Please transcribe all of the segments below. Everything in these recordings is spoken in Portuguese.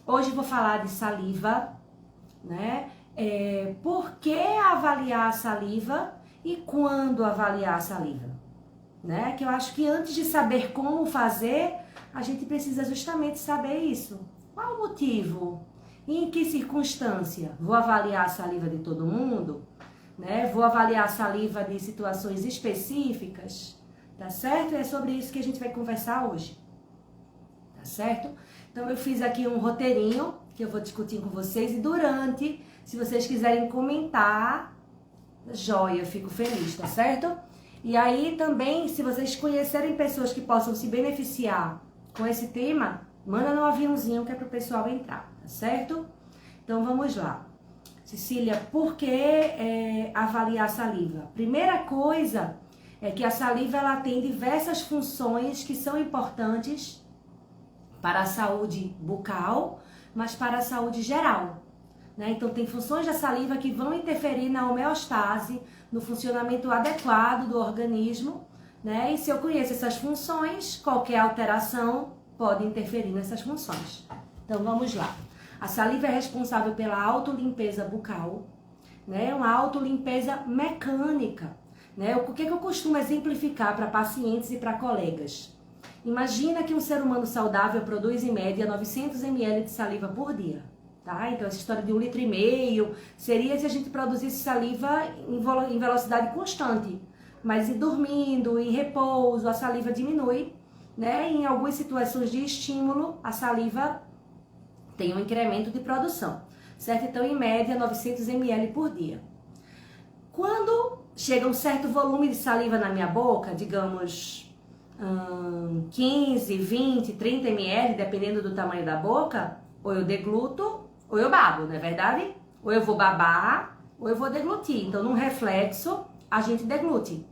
Hoje vou falar de saliva, né? Por que avaliar a saliva e quando avaliar a saliva, né? Que eu acho que antes de saber como fazer, a gente precisa justamente saber isso. Qual o motivo? E em que circunstância? Vou avaliar a saliva de todo mundo? Né? Vou avaliar a saliva de situações específicas? Tá certo? É sobre isso que a gente vai conversar hoje. Tá certo? Então eu fiz aqui um roteirinho que eu vou discutir com vocês e durante, se vocês quiserem comentar, joia, eu fico feliz, tá certo? E aí também, se vocês conhecerem pessoas que possam se beneficiar com esse tema, manda no aviãozinho que é pro pessoal entrar, tá certo? Então vamos lá. Cecília, por que avaliar a saliva? Primeira coisa é que a saliva ela tem diversas funções que são importantes para a saúde bucal, mas para a saúde geral, né? Então tem funções da saliva que vão interferir na homeostase, no funcionamento adequado do organismo, né? E se eu conheço essas funções, qualquer alteração pode interferir nessas funções. Então vamos lá. A saliva é responsável pela autolimpeza bucal, né? Uma autolimpeza mecânica, né? O que eu costumo exemplificar para pacientes e para colegas? Imagina que um ser humano saudável produz em média 900 ml de saliva por dia, tá? Então essa história de 1,5 litro seria se a gente produzisse saliva em velocidade constante, mas dormindo, em repouso, a saliva diminui, né? E em algumas situações de estímulo, a saliva tem um incremento de produção, certo? Então, em média, 900 ml por dia. Quando chega um certo volume de saliva na minha boca, digamos 15, 20, 30 ml, dependendo do tamanho da boca, ou eu degluto, ou eu babo, não é verdade? Ou eu vou babar, ou eu vou deglutir. Então, num reflexo, a gente deglute.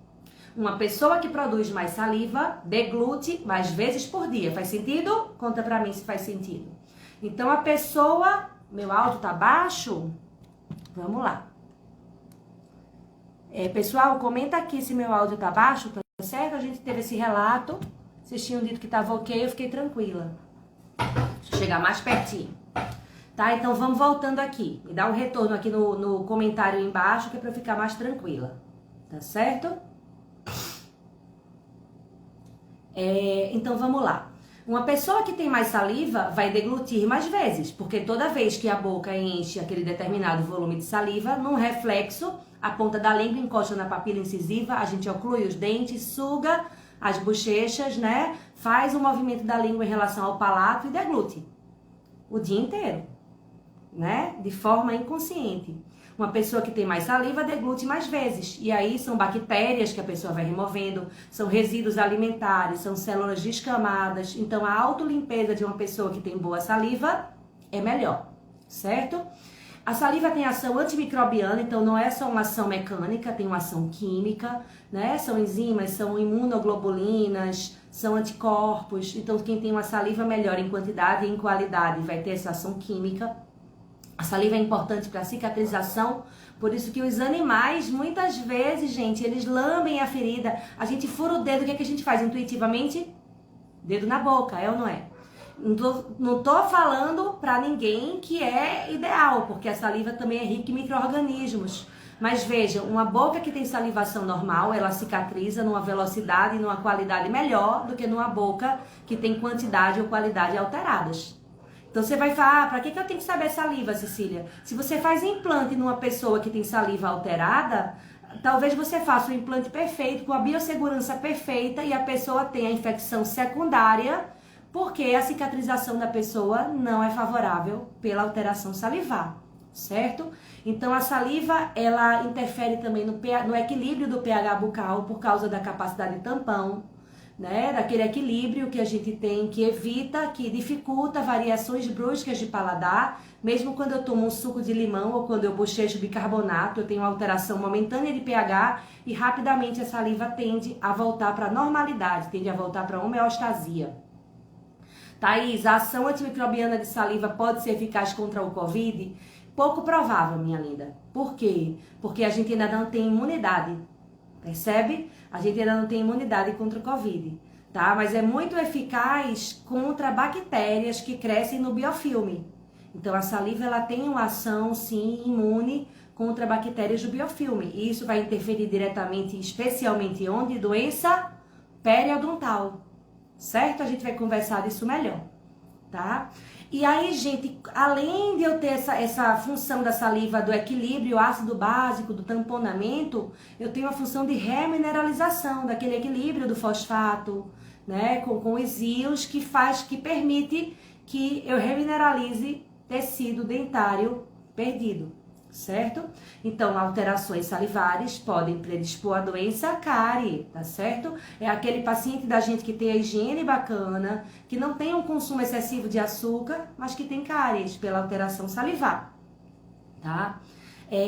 Uma pessoa que produz mais saliva, deglute mais vezes por dia. Faz sentido? Conta pra mim se faz sentido. Então, a pessoa... Meu áudio tá baixo? Vamos lá. Pessoal, comenta aqui se meu áudio tá baixo, tá certo? A gente teve esse relato. Vocês tinham dito que tava ok, eu fiquei tranquila. Deixa eu chegar mais pertinho. Tá? Então, vamos voltando aqui. Me dá um retorno aqui no comentário embaixo, que é pra eu ficar mais tranquila. Tá certo? Então, vamos lá. Uma pessoa que tem mais saliva vai deglutir mais vezes, porque toda vez que a boca enche aquele determinado volume de saliva, num reflexo, a ponta da língua encosta na papila incisiva, a gente oclui os dentes, suga as bochechas, né? Faz o movimento da língua em relação ao palato e deglute o dia inteiro, né? De forma inconsciente. Uma pessoa que tem mais saliva deglute mais vezes. E aí são bactérias que a pessoa vai removendo, são resíduos alimentares, são células descamadas. Então a autolimpeza de uma pessoa que tem boa saliva é melhor, certo? A saliva tem ação antimicrobiana, então não é só uma ação mecânica, tem uma ação química, né? São enzimas, são imunoglobulinas, são anticorpos. Então quem tem uma saliva melhor em quantidade e em qualidade vai ter essa ação química. A saliva é importante para cicatrização, por isso que os animais, muitas vezes, gente, eles lambem a ferida. A gente fura o dedo, o que é que a gente faz intuitivamente? Dedo na boca, é ou não é? Não tô falando para ninguém que é ideal, porque a saliva também é rica em micro-organismos. Mas veja, uma boca que tem salivação normal, ela cicatriza numa velocidade e numa qualidade melhor do que numa boca que tem quantidade ou qualidade alteradas. Então você vai falar, para que eu tenho que saber saliva, Cecília? Se você faz implante numa pessoa que tem saliva alterada, talvez você faça o implante perfeito, com a biossegurança perfeita e a pessoa tenha infecção secundária, porque a cicatrização da pessoa não é favorável pela alteração salivar, certo? Então a saliva, ela interfere também no equilíbrio do pH bucal por causa da capacidade de tampão, né, daquele equilíbrio que a gente tem, que evita, que dificulta variações bruscas de paladar. Mesmo quando eu tomo um suco de limão ou quando eu bochecho bicarbonato, eu tenho uma alteração momentânea de pH e rapidamente a saliva tende a voltar para a normalidade, tende a voltar para a homeostasia. Thaís, a ação antimicrobiana de saliva pode ser eficaz contra o Covid? Pouco provável, minha linda. Por quê? Porque a gente ainda não tem imunidade. Percebe? A gente ainda não tem imunidade contra o Covid, tá? Mas é muito eficaz contra bactérias que crescem no biofilme. Então, a saliva ela tem uma ação, sim, imune contra bactérias do biofilme. E isso vai interferir diretamente, especialmente onde? Doença periodontal, certo? A gente vai conversar disso melhor, tá? E aí, gente, além de eu ter essa função da saliva do equilíbrio ácido básico, do tamponamento, eu tenho a função de remineralização, daquele equilíbrio do fosfato, né, com os íons, que permite que eu remineralize tecido dentário perdido, certo? Então, alterações salivares podem predispor à doença cárie, tá certo? É aquele paciente da gente que tem a higiene bacana, que não tem um consumo excessivo de açúcar, mas que tem cáries pela alteração salivar, tá?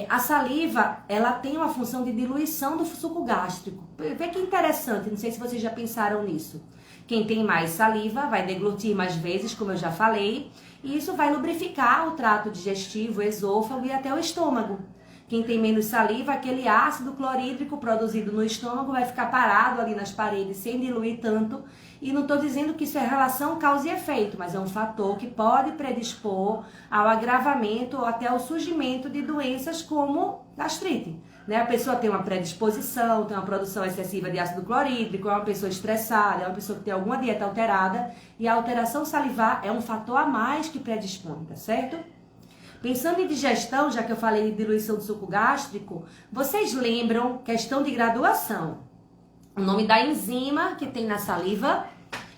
A saliva, ela tem uma função de diluição do suco gástrico. Vê que interessante, não sei se vocês já pensaram nisso. Quem tem mais saliva vai deglutir mais vezes, como eu já falei, e isso vai lubrificar o trato digestivo, o esôfago e até o estômago. Quem tem menos saliva, aquele ácido clorídrico produzido no estômago vai ficar parado ali nas paredes sem diluir tanto. E não estou dizendo que isso é relação causa e efeito, mas é um fator que pode predispor ao agravamento ou até ao surgimento de doenças como gastrite. Né? A pessoa tem uma predisposição, tem uma produção excessiva de ácido clorídrico, é uma pessoa estressada, é uma pessoa que tem alguma dieta alterada, e a alteração salivar é um fator a mais que predispõe, tá certo? Pensando em digestão, já que eu falei de diluição do suco gástrico, vocês lembram, questão de graduação, o nome da enzima que tem na saliva,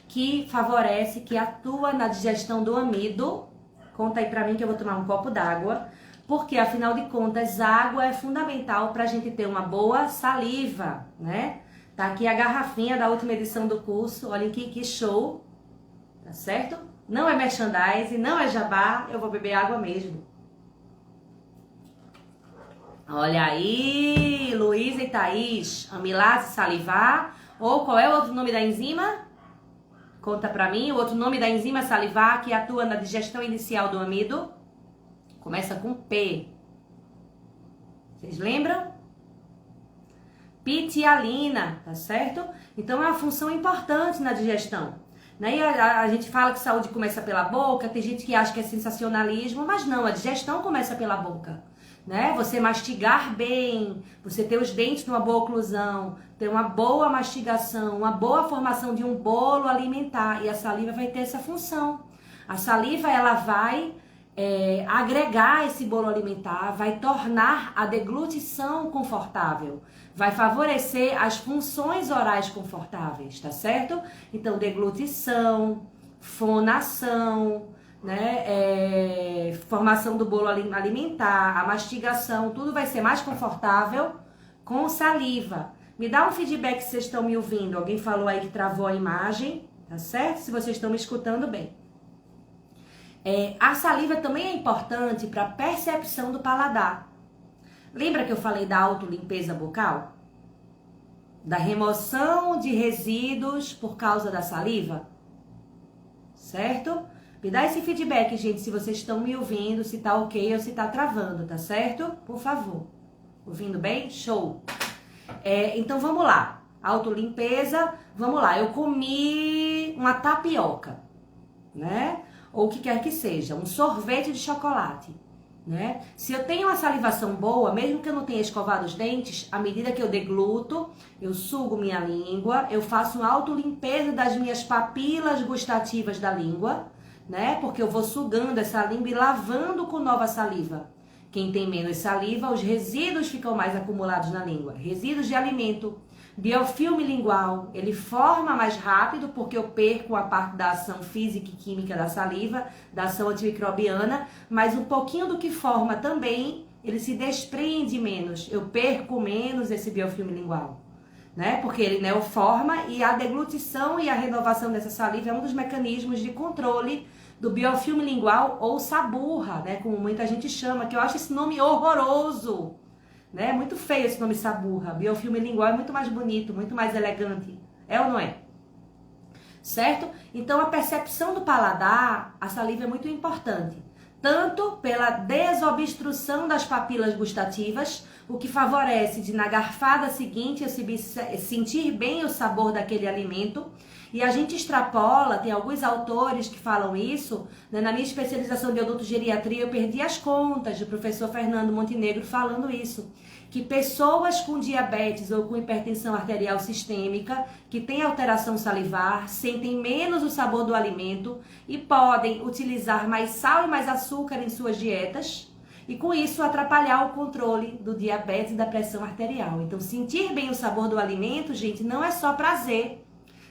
que favorece, que atua na digestão do amido. Conta aí pra mim que eu vou tomar um copo d'água, porque afinal de contas, água é fundamental pra gente ter uma boa saliva, né? Tá aqui a garrafinha da última edição do curso, olha que show, tá certo? Não é merchandising, não é jabá, eu vou beber água mesmo. Olha aí, Luísa e Thaís, amilase salivar, ou qual é o outro nome da enzima? Conta pra mim, o outro nome da enzima salivar que atua na digestão inicial do amido. Começa com P. Vocês lembram? Pitialina, tá certo? Então é uma função importante na digestão. Né? E a gente fala que saúde começa pela boca, tem gente que acha que é sensacionalismo, mas não, a digestão começa pela boca. Né? Você mastigar bem, você ter os dentes numa boa oclusão, ter uma boa mastigação, uma boa formação de um bolo alimentar, e a saliva vai ter essa função. A saliva, ela vai agregar esse bolo alimentar, vai tornar a deglutição confortável, vai favorecer as funções orais confortáveis, tá certo? Então, deglutição, fonação, né, formação do bolo alimentar, a mastigação, tudo vai ser mais confortável com saliva. Me dá um feedback se vocês estão me ouvindo. Alguém falou aí que travou a imagem, tá certo? Se vocês estão me escutando bem. A saliva também é importante para a percepção do paladar. Lembra que eu falei da autolimpeza bucal? Da remoção de resíduos por causa da saliva? Certo? Me dá esse feedback, gente, se vocês estão me ouvindo, se tá ok ou se tá travando, tá certo? Por favor. Ouvindo bem? Show! Então vamos lá. Autolimpeza, vamos lá. Eu comi uma tapioca, né? Ou o que quer que seja, um sorvete de chocolate, né? Se eu tenho uma salivação boa, mesmo que eu não tenha escovado os dentes, à medida que eu degluto, eu sugo minha língua, eu faço uma autolimpeza das minhas papilas gustativas da língua, né? Porque eu vou sugando essa língua e lavando com nova saliva. Quem tem menos saliva, os resíduos ficam mais acumulados na língua. Resíduos de alimento. Biofilme lingual, ele forma mais rápido porque eu perco a parte da ação física e química da saliva, da ação antimicrobiana, mas um pouquinho do que forma também, ele se desprende menos. Eu perco menos esse biofilme lingual, né? Porque ele neoforma e a deglutição e a renovação dessa saliva é um dos mecanismos de controle do biofilme lingual ou saburra, né? Como muita gente chama, que eu acho esse nome horroroso. Né? Muito feio esse nome saburra. Biofilme lingual é muito mais bonito, muito mais elegante. É ou não é? Certo? Então, a percepção do paladar, a saliva é muito importante. Tanto pela desobstrução das papilas gustativas, o que favorece de na garfada seguinte eu sentir bem o sabor daquele alimento. E a gente extrapola, tem alguns autores que falam isso, né? Na minha especialização de odontogeriatria eu perdi as contas do professor Fernando Montenegro falando isso, que pessoas com diabetes ou com hipertensão arterial sistêmica, que têm alteração salivar, sentem menos o sabor do alimento e podem utilizar mais sal e mais açúcar em suas dietas, e com isso atrapalhar o controle do diabetes e da pressão arterial. Então, sentir bem o sabor do alimento, gente, não é só prazer,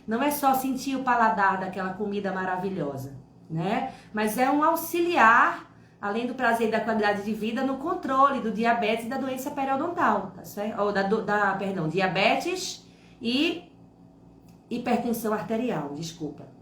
não é só sentir o paladar daquela comida maravilhosa, né? Mas é um auxiliar, além do prazer e da qualidade de vida, no controle do diabetes e da doença periodontal, tá certo? Ou perdão, diabetes e hipertensão arterial, desculpa.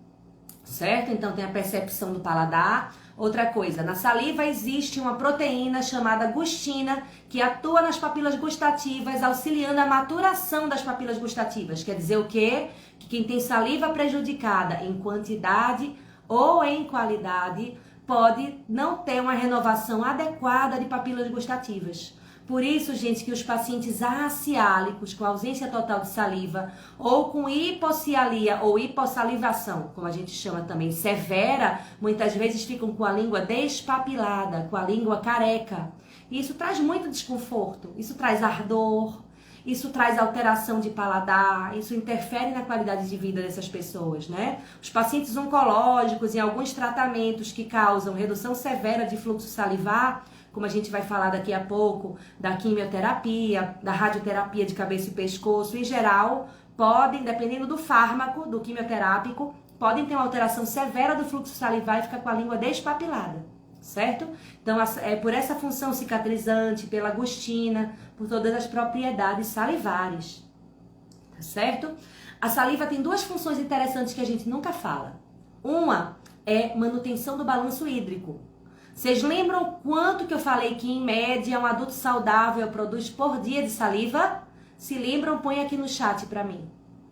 Certo? Então tem a percepção do paladar. Outra coisa, na saliva existe uma proteína chamada gustina que atua nas papilas gustativas, auxiliando a maturação das papilas gustativas. Quer dizer o quê? Que quem tem saliva prejudicada em quantidade ou em qualidade pode não ter uma renovação adequada de papilas gustativas. Por isso, gente, que os pacientes aciálicos com ausência total de saliva ou com hipocialia ou hipossalivação, como a gente chama também, severa, muitas vezes ficam com a língua despapilada, com a língua careca. E isso traz muito desconforto, isso traz ardor, isso traz alteração de paladar, isso interfere na qualidade de vida dessas pessoas, né? Os pacientes oncológicos, em alguns tratamentos que causam redução severa de fluxo salivar, como a gente vai falar daqui a pouco, da quimioterapia, da radioterapia de cabeça e pescoço, em geral, podem, dependendo do fármaco, do quimioterápico, podem ter uma alteração severa do fluxo salivar e ficar com a língua despapilada, certo? Então, é por essa função cicatrizante, pela gustina, por todas as propriedades salivares, tá certo? A saliva tem duas funções interessantes que a gente nunca fala. Uma é manutenção do balanço hídrico. Vocês lembram quanto que eu falei que, em média, um adulto saudável produz por dia de saliva? Se lembram, põe aqui no chat para mim,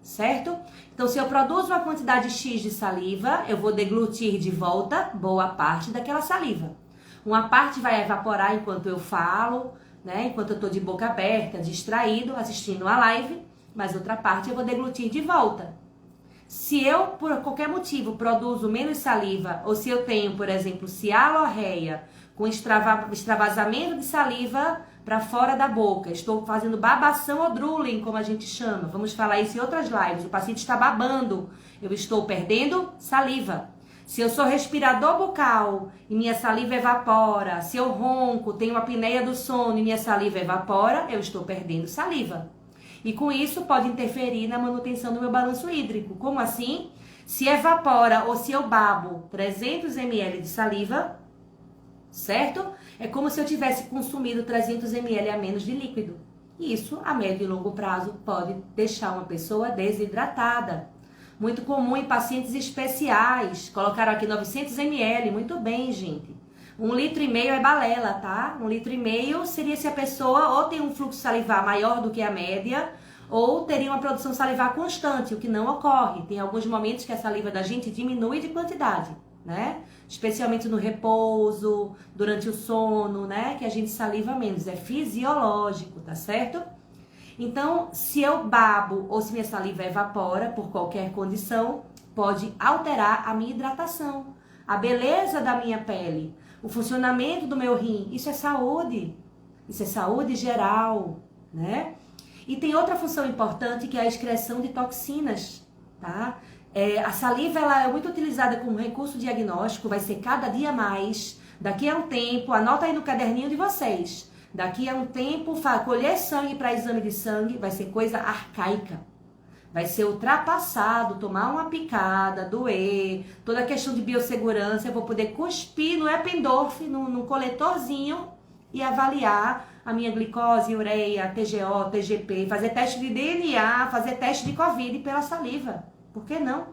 certo? Então, se eu produzo uma quantidade X de saliva, eu vou deglutir de volta boa parte daquela saliva. Uma parte vai evaporar enquanto eu falo, né? Enquanto eu estou de boca aberta, distraído, assistindo a live, mas outra parte eu vou deglutir de volta. Se eu, por qualquer motivo, produzo menos saliva, ou se eu tenho, por exemplo, cialorreia, com extravasamento de saliva para fora da boca, estou fazendo babação ou drooling, como a gente chama, vamos falar isso em outras lives, o paciente está babando, eu estou perdendo saliva. Se eu sou respirador bucal e minha saliva evapora, se eu ronco, tenho apneia do sono e minha saliva evapora, eu estou perdendo saliva. E com isso pode interferir na manutenção do meu balanço hídrico. Como assim? Se evapora ou se eu babo 300 ml de saliva, certo? É como se eu tivesse consumido 300 ml a menos de líquido. E isso, a médio e longo prazo, pode deixar uma pessoa desidratada. Muito comum em pacientes especiais. Colocaram aqui 900 ml. Muito bem, gente. 1,5 litro é balela, tá? 1,5 litro seria se a pessoa ou tem um fluxo salivar maior do que a média, ou teria uma produção salivar constante, o que não ocorre. Tem alguns momentos que a saliva da gente diminui de quantidade, né? Especialmente no repouso, durante o sono, né? Que a gente saliva menos. É fisiológico, tá certo? Então, se eu babo ou se minha saliva evapora por qualquer condição, pode alterar a minha hidratação, a beleza da minha pele, o funcionamento do meu rim. Isso é saúde geral, né? E tem outra função importante que é a excreção de toxinas, tá? A saliva ela é muito utilizada como recurso diagnóstico, vai ser cada dia mais. Daqui a um tempo, anota aí no caderninho de vocês, daqui a um tempo, colher sangue para exame de sangue vai ser coisa arcaica. Vai ser ultrapassado, tomar uma picada, doer, toda a questão de biossegurança, eu vou poder cuspir no Eppendorf, no coletorzinho e avaliar a minha glicose, ureia, TGO, TGP, fazer teste de DNA, fazer teste de Covid pela saliva. Por que não?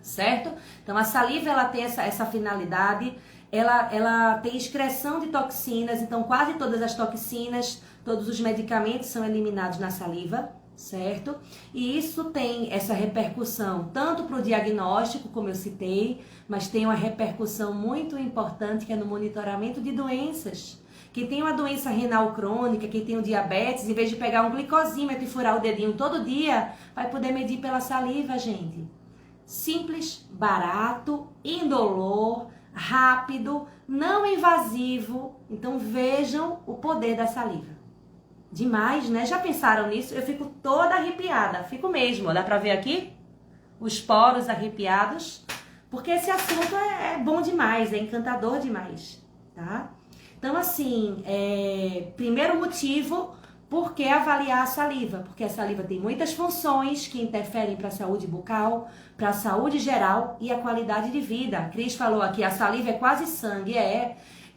Certo? Então a saliva ela tem essa finalidade, ela tem excreção de toxinas, então quase todas as toxinas, todos os medicamentos são eliminados na saliva. Certo? E isso tem essa repercussão tanto para o diagnóstico, como eu citei, mas tem uma repercussão muito importante que é no monitoramento de doenças. Quem tem uma doença renal crônica, quem tem o diabetes, em vez de pegar um glicosímetro e furar o dedinho todo dia, vai poder medir pela saliva, gente. Simples, barato, indolor, rápido, não invasivo. Então vejam o poder da saliva. Demais, né? Já pensaram nisso? Eu fico toda arrepiada. Fico mesmo. Dá pra ver aqui? Os poros arrepiados. Porque esse assunto é bom demais, é encantador demais, tá? Então, assim, primeiro motivo, por que avaliar a saliva? Porque a saliva tem muitas funções que interferem para a saúde bucal, para a saúde geral e a qualidade de vida. A Cris falou aqui, a saliva é quase sangue,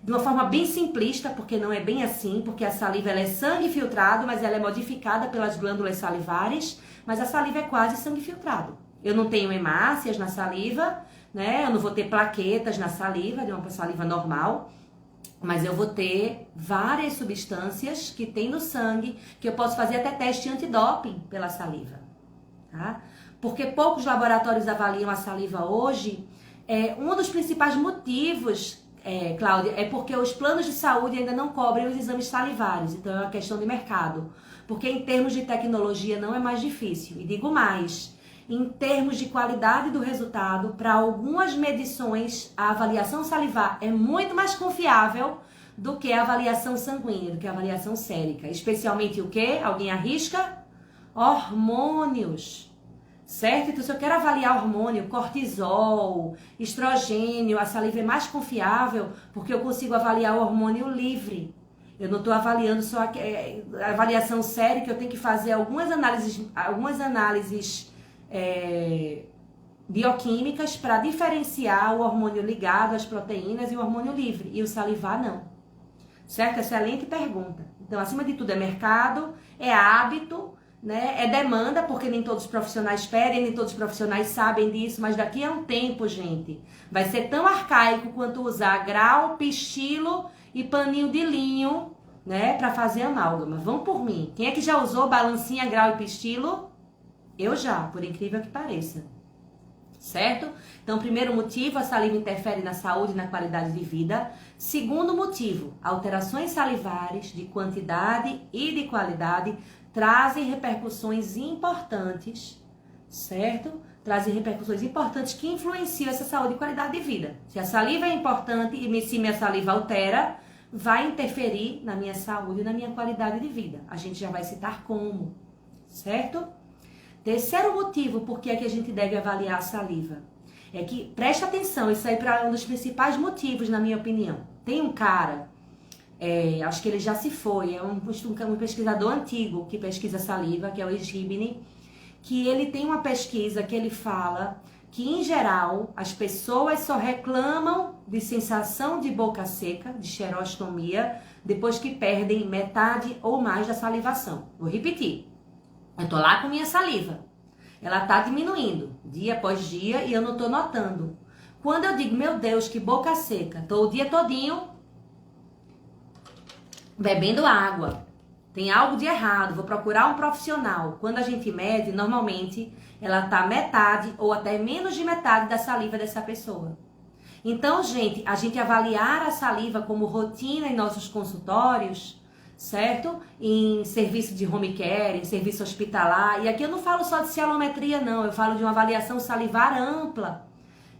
de uma forma bem simplista, porque não é bem assim, porque a saliva ela é sangue filtrado, mas ela é modificada pelas glândulas salivares, mas a saliva é quase sangue filtrado. Eu não tenho hemácias na saliva, né? Eu não vou ter plaquetas na saliva, de uma saliva normal, mas eu vou ter várias substâncias que tem no sangue, que eu posso fazer até teste antidoping pela saliva, tá? Porque poucos laboratórios avaliam a saliva hoje. Um dos principais motivos, Cláudia, é porque os planos de saúde ainda não cobrem os exames salivares, então é uma questão de mercado. Porque em termos de tecnologia não é mais difícil, e digo mais, em termos de qualidade do resultado, para algumas medições, a avaliação salivar é muito mais confiável do que a avaliação sanguínea, do que a avaliação sérica. Especialmente o quê? Alguém arrisca? Hormônios. Certo? Então, se eu quero avaliar hormônio, cortisol, estrogênio, a saliva é mais confiável porque eu consigo avaliar o hormônio livre. Eu não estou avaliando só a avaliação sérica, eu tenho que fazer algumas análises bioquímicas para diferenciar o hormônio ligado às proteínas e o hormônio livre, e o salivar não. Certo? Excelente pergunta. Então, acima de tudo, é mercado, é hábito, né? É demanda, porque nem todos os profissionais pedem, nem todos os profissionais sabem disso, mas daqui a um tempo, gente, vai ser tão arcaico quanto usar grau, pistilo e paninho de linho, né, para fazer amálgama. Vão por mim. Quem é que já usou balancinha, grau e pistilo? Eu já, por incrível que pareça. Certo? Então, primeiro motivo, a saliva interfere na saúde e na qualidade de vida. Segundo motivo, alterações salivares de quantidade e de qualidade trazem repercussões importantes, certo? Trazem repercussões importantes que influenciam essa saúde e qualidade de vida. Se a saliva é importante e se minha saliva altera, vai interferir na minha saúde e na minha qualidade de vida. A gente já vai citar como, certo? Terceiro motivo por que é que a gente deve avaliar a saliva é que, presta atenção, isso aí é um dos principais motivos, na minha opinião. Tem um cara, acho que ele já se foi, é um pesquisador antigo que pesquisa saliva, que é o Egibne, que ele tem uma pesquisa que ele fala que, em geral, as pessoas só reclamam de sensação de boca seca, de xerostomia, depois que perdem metade ou mais da salivação. Vou repetir. Eu tô lá com minha saliva. Ela tá diminuindo dia após dia e eu não tô notando. Quando eu digo, meu Deus, que boca seca, tô o dia todinho bebendo água. Tem algo de errado, vou procurar um profissional. Quando a gente mede, normalmente ela tá metade ou até menos de metade da saliva dessa pessoa. Então, gente, a gente avaliar a saliva como rotina em nossos consultórios, certo? Em serviço de home care, em serviço hospitalar. E aqui eu não falo só de cialometria, não. Eu falo de uma avaliação salivar ampla,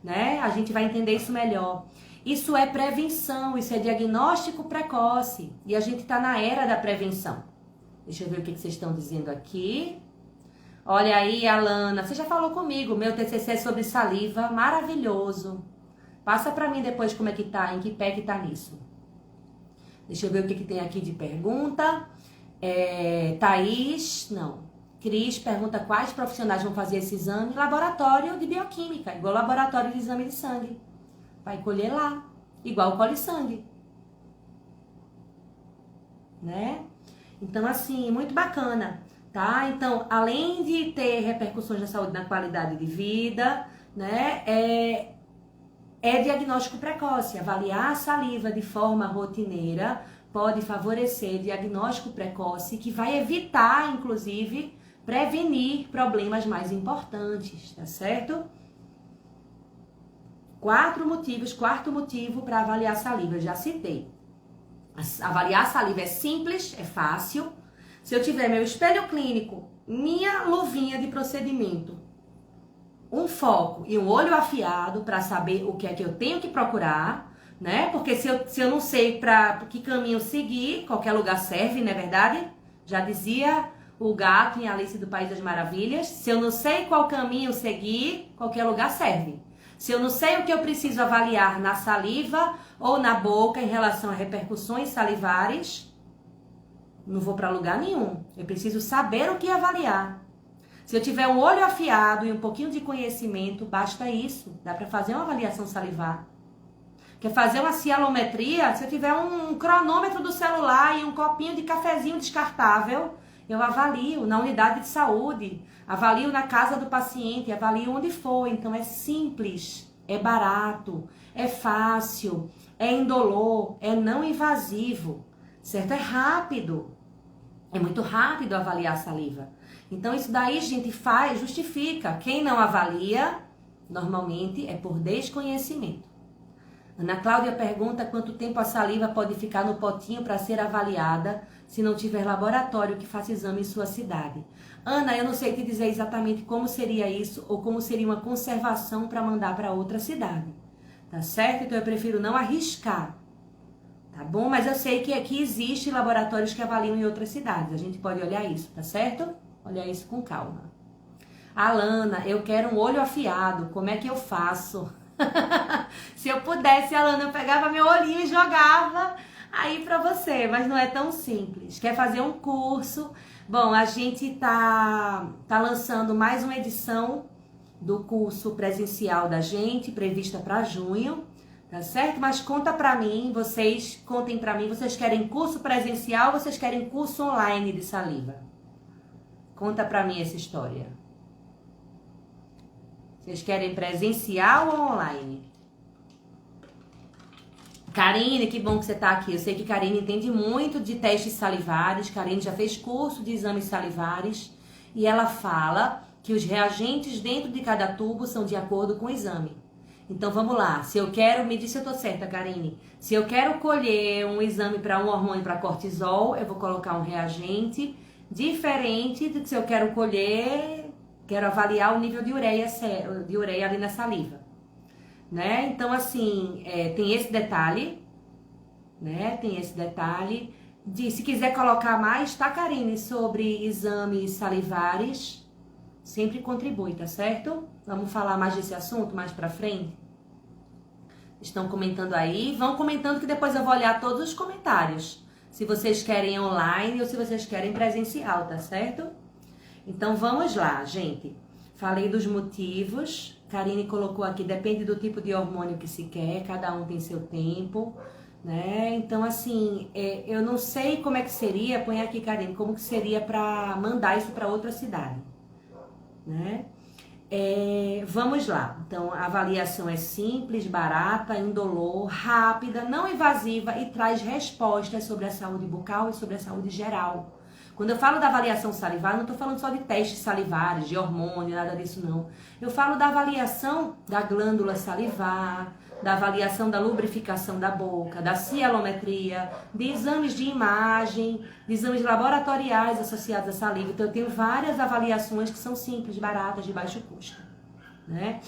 né? A gente vai entender isso melhor. Isso é prevenção, isso é diagnóstico precoce. E a gente está na era da prevenção. Deixa eu ver o que vocês estão dizendo aqui. Olha aí, Alana. Você já falou comigo. Meu TCC é sobre saliva. Maravilhoso. Passa para mim depois como é que tá, em que pé que tá nisso. Deixa eu ver o que tem aqui de pergunta. Thaís, não. Cris pergunta quais profissionais vão fazer esse exame. Laboratório de bioquímica, igual laboratório de exame de sangue. Vai colher lá, igual colhe sangue. Né? Então, assim, muito bacana, tá? Então, além de ter repercussões na saúde e na qualidade de vida, né? É diagnóstico precoce. Avaliar a saliva de forma rotineira pode favorecer diagnóstico precoce, que vai evitar, inclusive, prevenir problemas mais importantes, tá certo? Quarto motivo para avaliar a saliva, eu já citei. Avaliar a saliva é simples, é fácil. Se eu tiver meu espelho clínico, minha luvinha de procedimento, um foco e um olho afiado para saber o que é que eu tenho que procurar, né? Porque se eu não sei para que caminho seguir, qualquer lugar serve, não é verdade? Já dizia o gato em Alice do País das Maravilhas. Se eu não sei qual caminho seguir, qualquer lugar serve. Se eu não sei o que eu preciso avaliar na saliva ou na boca em relação a repercussões salivares, não vou para lugar nenhum. Eu preciso saber o que avaliar. Se eu tiver um olho afiado e um pouquinho de conhecimento, basta isso. Dá para fazer uma avaliação salivar. Quer fazer uma cialometria? Se eu tiver um cronômetro do celular e um copinho de cafezinho descartável, eu avalio na unidade de saúde, avalio na casa do paciente, avalio onde for. Então é simples, é barato, é fácil, é indolor, é não invasivo, certo? É rápido. É muito rápido avaliar a saliva. Então isso daí, gente, justifica. Quem não avalia, normalmente é por desconhecimento. Ana Cláudia pergunta quanto tempo a saliva pode ficar no potinho para ser avaliada se não tiver laboratório que faça exame em sua cidade. Ana, eu não sei te dizer exatamente como seria isso ou como seria uma conservação para mandar para outra cidade. Tá certo? Então eu prefiro não arriscar. Tá bom? Mas eu sei que aqui existe laboratórios que avaliam em outras cidades. A gente pode olhar isso, tá certo? Olhar isso com calma. Alana, eu quero um olho afiado. Como é que eu faço? Se eu pudesse, Alana, eu pegava meu olhinho e jogava aí pra você. Mas não é tão simples. Quer fazer um curso? Bom, a gente tá lançando mais uma edição do curso presencial da gente, prevista para junho. Tá certo? Mas conta pra mim, contem pra mim, vocês querem curso presencial ou vocês querem curso online de saliva? Conta pra mim essa história. Vocês querem presencial ou online? Karine, que bom que você tá aqui. Eu sei que Karine entende muito de testes salivares. Karine já fez curso de exames salivares. E ela fala que os reagentes dentro de cada tubo são de acordo com o exame. Então vamos lá, se eu quero, me diz se eu tô certa, Karine. Se eu quero colher um exame para um hormônio para cortisol, eu vou colocar um reagente diferente do que se eu quero quero avaliar o nível de ureia ali na saliva, né? Então assim, tem esse detalhe, né? Tem esse detalhe de se quiser colocar mais, tá, Karine, sobre exames salivares, sempre contribui, tá certo? Vamos falar mais desse assunto mais pra frente? Estão comentando aí? Vão comentando que depois eu vou olhar todos os comentários. Se vocês querem online ou se vocês querem presencial, tá certo? Então vamos lá, gente. Falei dos motivos. Karine colocou aqui, depende do tipo de hormônio que se quer, cada um tem seu tempo, né? Então assim, eu não sei como é que seria, põe aqui, Karine, como que seria pra mandar isso pra outra cidade, né? Vamos lá, então a avaliação é simples, barata, indolor, rápida, não invasiva e traz respostas sobre a saúde bucal e sobre a saúde geral. Quando eu falo da avaliação salivar, não estou falando só de testes salivares, de hormônio, nada disso não. Eu falo da avaliação da glândula salivar, da avaliação da lubrificação da boca, da cialometria, de exames de imagem, de exames laboratoriais associados à saliva. Então eu tenho várias avaliações que são simples, baratas, de baixo custo, né?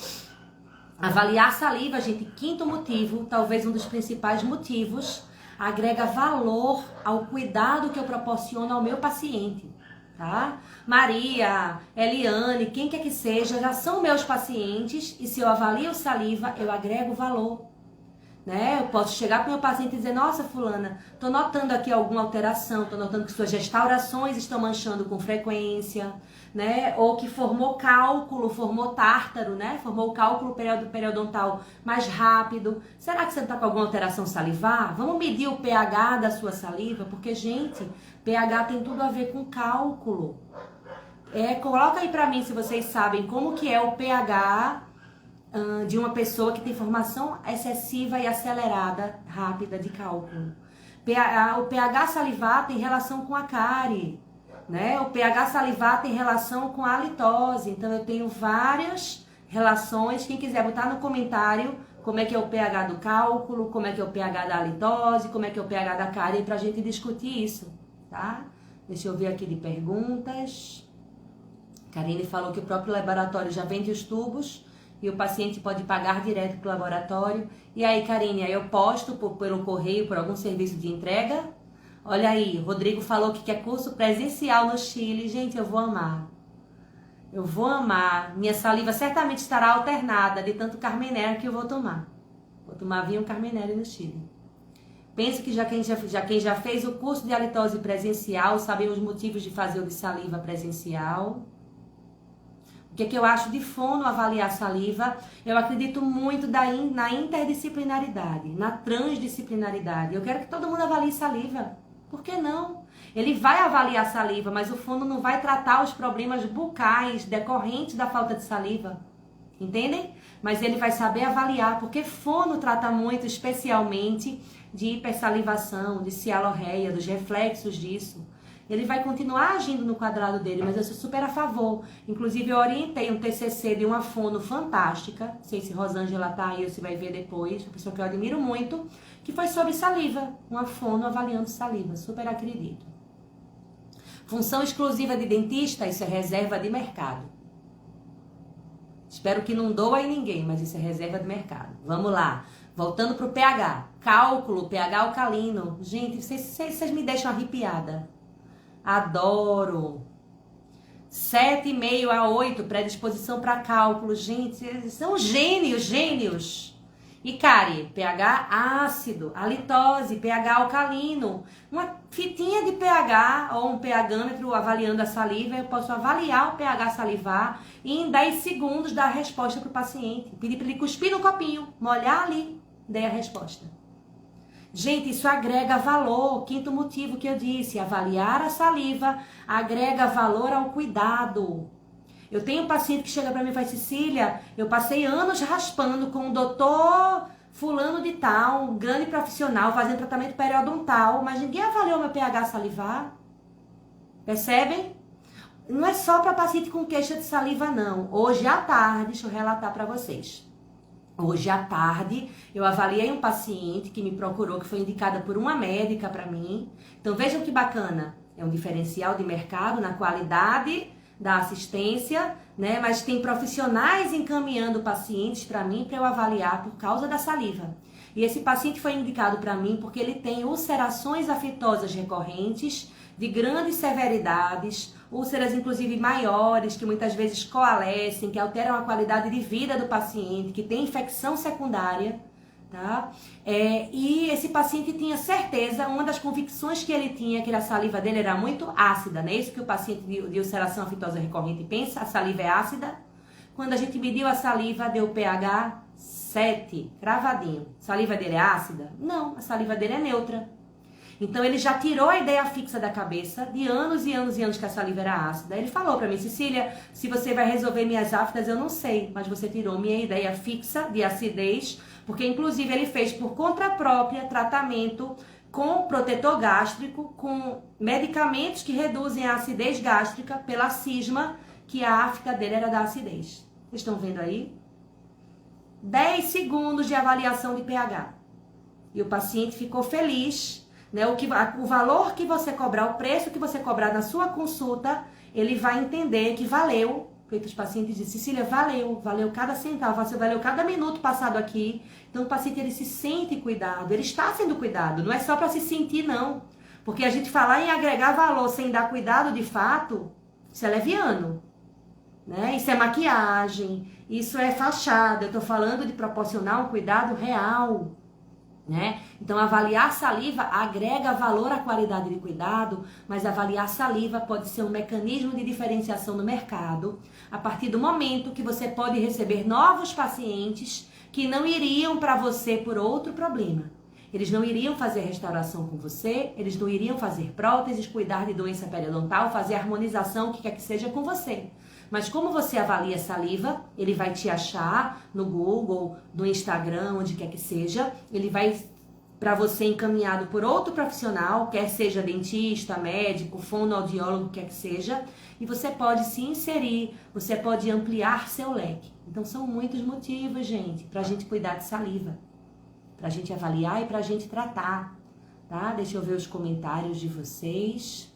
Avaliar a saliva, gente, quinto motivo, talvez um dos principais motivos, agrega valor ao cuidado que eu proporciono ao meu paciente, tá? Maria, Eliane, quem quer que seja, já são meus pacientes e se eu avalio saliva, eu agrego valor, né? Eu posso chegar para o meu paciente e dizer, nossa, fulana, tô notando aqui alguma alteração, tô notando que suas restaurações estão manchando com frequência, né? Ou que formou tártaro, né? Formou o cálculo periodontal mais rápido. Será que você está com alguma alteração salivar? Vamos medir o pH da sua saliva, porque, gente, pH tem tudo a ver com cálculo. Coloca aí pra mim se vocês sabem como que é o pH de uma pessoa que tem formação excessiva e acelerada, rápida de cálculo. O pH salivar tem relação com a cárie, né? O pH salivar tem relação com a halitose. Então eu tenho várias relações. Quem quiser botar no comentário como é que é o pH do cálculo, como é que é o pH da halitose, como é que é o pH da cárie, pra gente discutir isso, tá? Deixa eu ver aqui de perguntas. Karine falou que o próprio laboratório já vende os tubos e o paciente pode pagar direto pro laboratório. E aí, Karine, aí eu posto pelo correio, por algum serviço de entrega? Olha aí, Rodrigo falou que quer curso presencial no Chile. Gente, eu vou amar. Eu vou amar. Minha saliva certamente estará alternada de tanto Carmenere que eu vou tomar. Vou tomar vinho Carmenere no Chile. Penso que quem já fez o curso de halitose presencial sabe os motivos de fazer o de saliva presencial. O que é que eu acho de fono avaliar saliva? Eu acredito muito na interdisciplinaridade, na transdisciplinaridade. Eu quero que todo mundo avalie saliva. Por que não? Ele vai avaliar saliva, mas o fono não vai tratar os problemas bucais decorrentes da falta de saliva. Entendem? Mas ele vai saber avaliar, porque fono trata muito, especialmente, de hipersalivação, de cialorreia, dos reflexos disso. Ele vai continuar agindo no quadrado dele, mas eu sou super a favor. Inclusive, eu orientei um TCC de uma fono fantástica, não sei se Rosângela tá aí ou se vai ver depois, uma pessoa que eu admiro muito, que foi sobre saliva, uma fono avaliando saliva, super acredito. Função exclusiva de dentista, isso é reserva de mercado. Espero que não doa em ninguém, mas isso é reserva de mercado. Vamos lá. Voltando para o pH. Cálculo, pH alcalino. Gente, vocês me deixam arrepiada. Adoro. 7,5 a 8, predisposição para cálculo. Gente, são gênios. E cárie, pH ácido, halitose, pH alcalino. Uma fitinha de pH ou um pHômetro avaliando a saliva, eu posso avaliar o pH salivar e em 10 segundos dar a resposta para o paciente. Pedir para ele cuspir no copinho, molhar ali, dei a resposta. Gente, isso agrega valor. Quinto motivo que eu disse, avaliar a saliva agrega valor ao cuidado. Eu tenho um paciente que chega para mim e fala, Cecília, eu passei anos raspando com o doutor fulano de tal, um grande profissional, fazendo tratamento periodontal, mas ninguém avaliou meu pH salivar. Percebem? Não é só para paciente com queixa de saliva, não. Hoje à tarde, deixa eu relatar para vocês. Hoje à tarde, eu avaliei um paciente que me procurou, que foi indicada por uma médica para mim. Então vejam que bacana. É um diferencial de mercado na qualidade da assistência, né? Mas tem profissionais encaminhando pacientes para mim para eu avaliar por causa da saliva. E esse paciente foi indicado para mim porque ele tem ulcerações afetosas recorrentes de grandes severidades, úlceras inclusive maiores, que muitas vezes coalescem, que alteram a qualidade de vida do paciente, que tem infecção secundária, tá? E esse paciente tinha certeza, uma das convicções que ele tinha, que a saliva dele era muito ácida, não é isso que o paciente de ulceração aftosa recorrente pensa? A saliva é ácida? Quando a gente mediu a saliva, deu pH 7, cravadinho. A saliva dele é ácida? Não, a saliva dele é neutra. Então ele já tirou a ideia fixa da cabeça de anos e anos e anos que a saliva era ácida. Ele falou pra mim, Cecília, se você vai resolver minhas aftas, eu não sei, mas você tirou minha ideia fixa de acidez, porque inclusive ele fez por conta própria tratamento com protetor gástrico, com medicamentos que reduzem a acidez gástrica pela cisma, que a afta dele era da acidez. Vocês estão vendo aí? 10 segundos de avaliação de pH. E o paciente ficou feliz. Né, o valor que você cobrar, o preço que você cobrar na sua consulta, ele vai entender que valeu. Feito os pacientes dizem, Cecília, valeu cada centavo, valeu cada minuto passado aqui. Então o paciente ele se sente cuidado, ele está sendo cuidado, não é só para se sentir não. Porque a gente falar em agregar valor sem dar cuidado de fato, isso é leviano. Né? Isso é maquiagem, isso é fachada, eu estou falando de proporcionar um cuidado real. Né? Então avaliar saliva agrega valor à qualidade de cuidado, mas avaliar saliva pode ser um mecanismo de diferenciação no mercado a partir do momento que você pode receber novos pacientes que não iriam para você por outro problema. Eles não iriam fazer restauração com você, eles não iriam fazer próteses, cuidar de doença periodontal, fazer harmonização, o que quer que seja com você. Mas como você avalia saliva, ele vai te achar no Google, no Instagram, onde quer que seja, ele vai para você encaminhado por outro profissional, quer seja dentista, médico, fonoaudiólogo, quer que seja, e você pode se inserir, você pode ampliar seu leque. Então são muitos motivos, gente, para a gente cuidar de saliva, para a gente avaliar e para a gente tratar, tá? Deixa eu ver os comentários de vocês.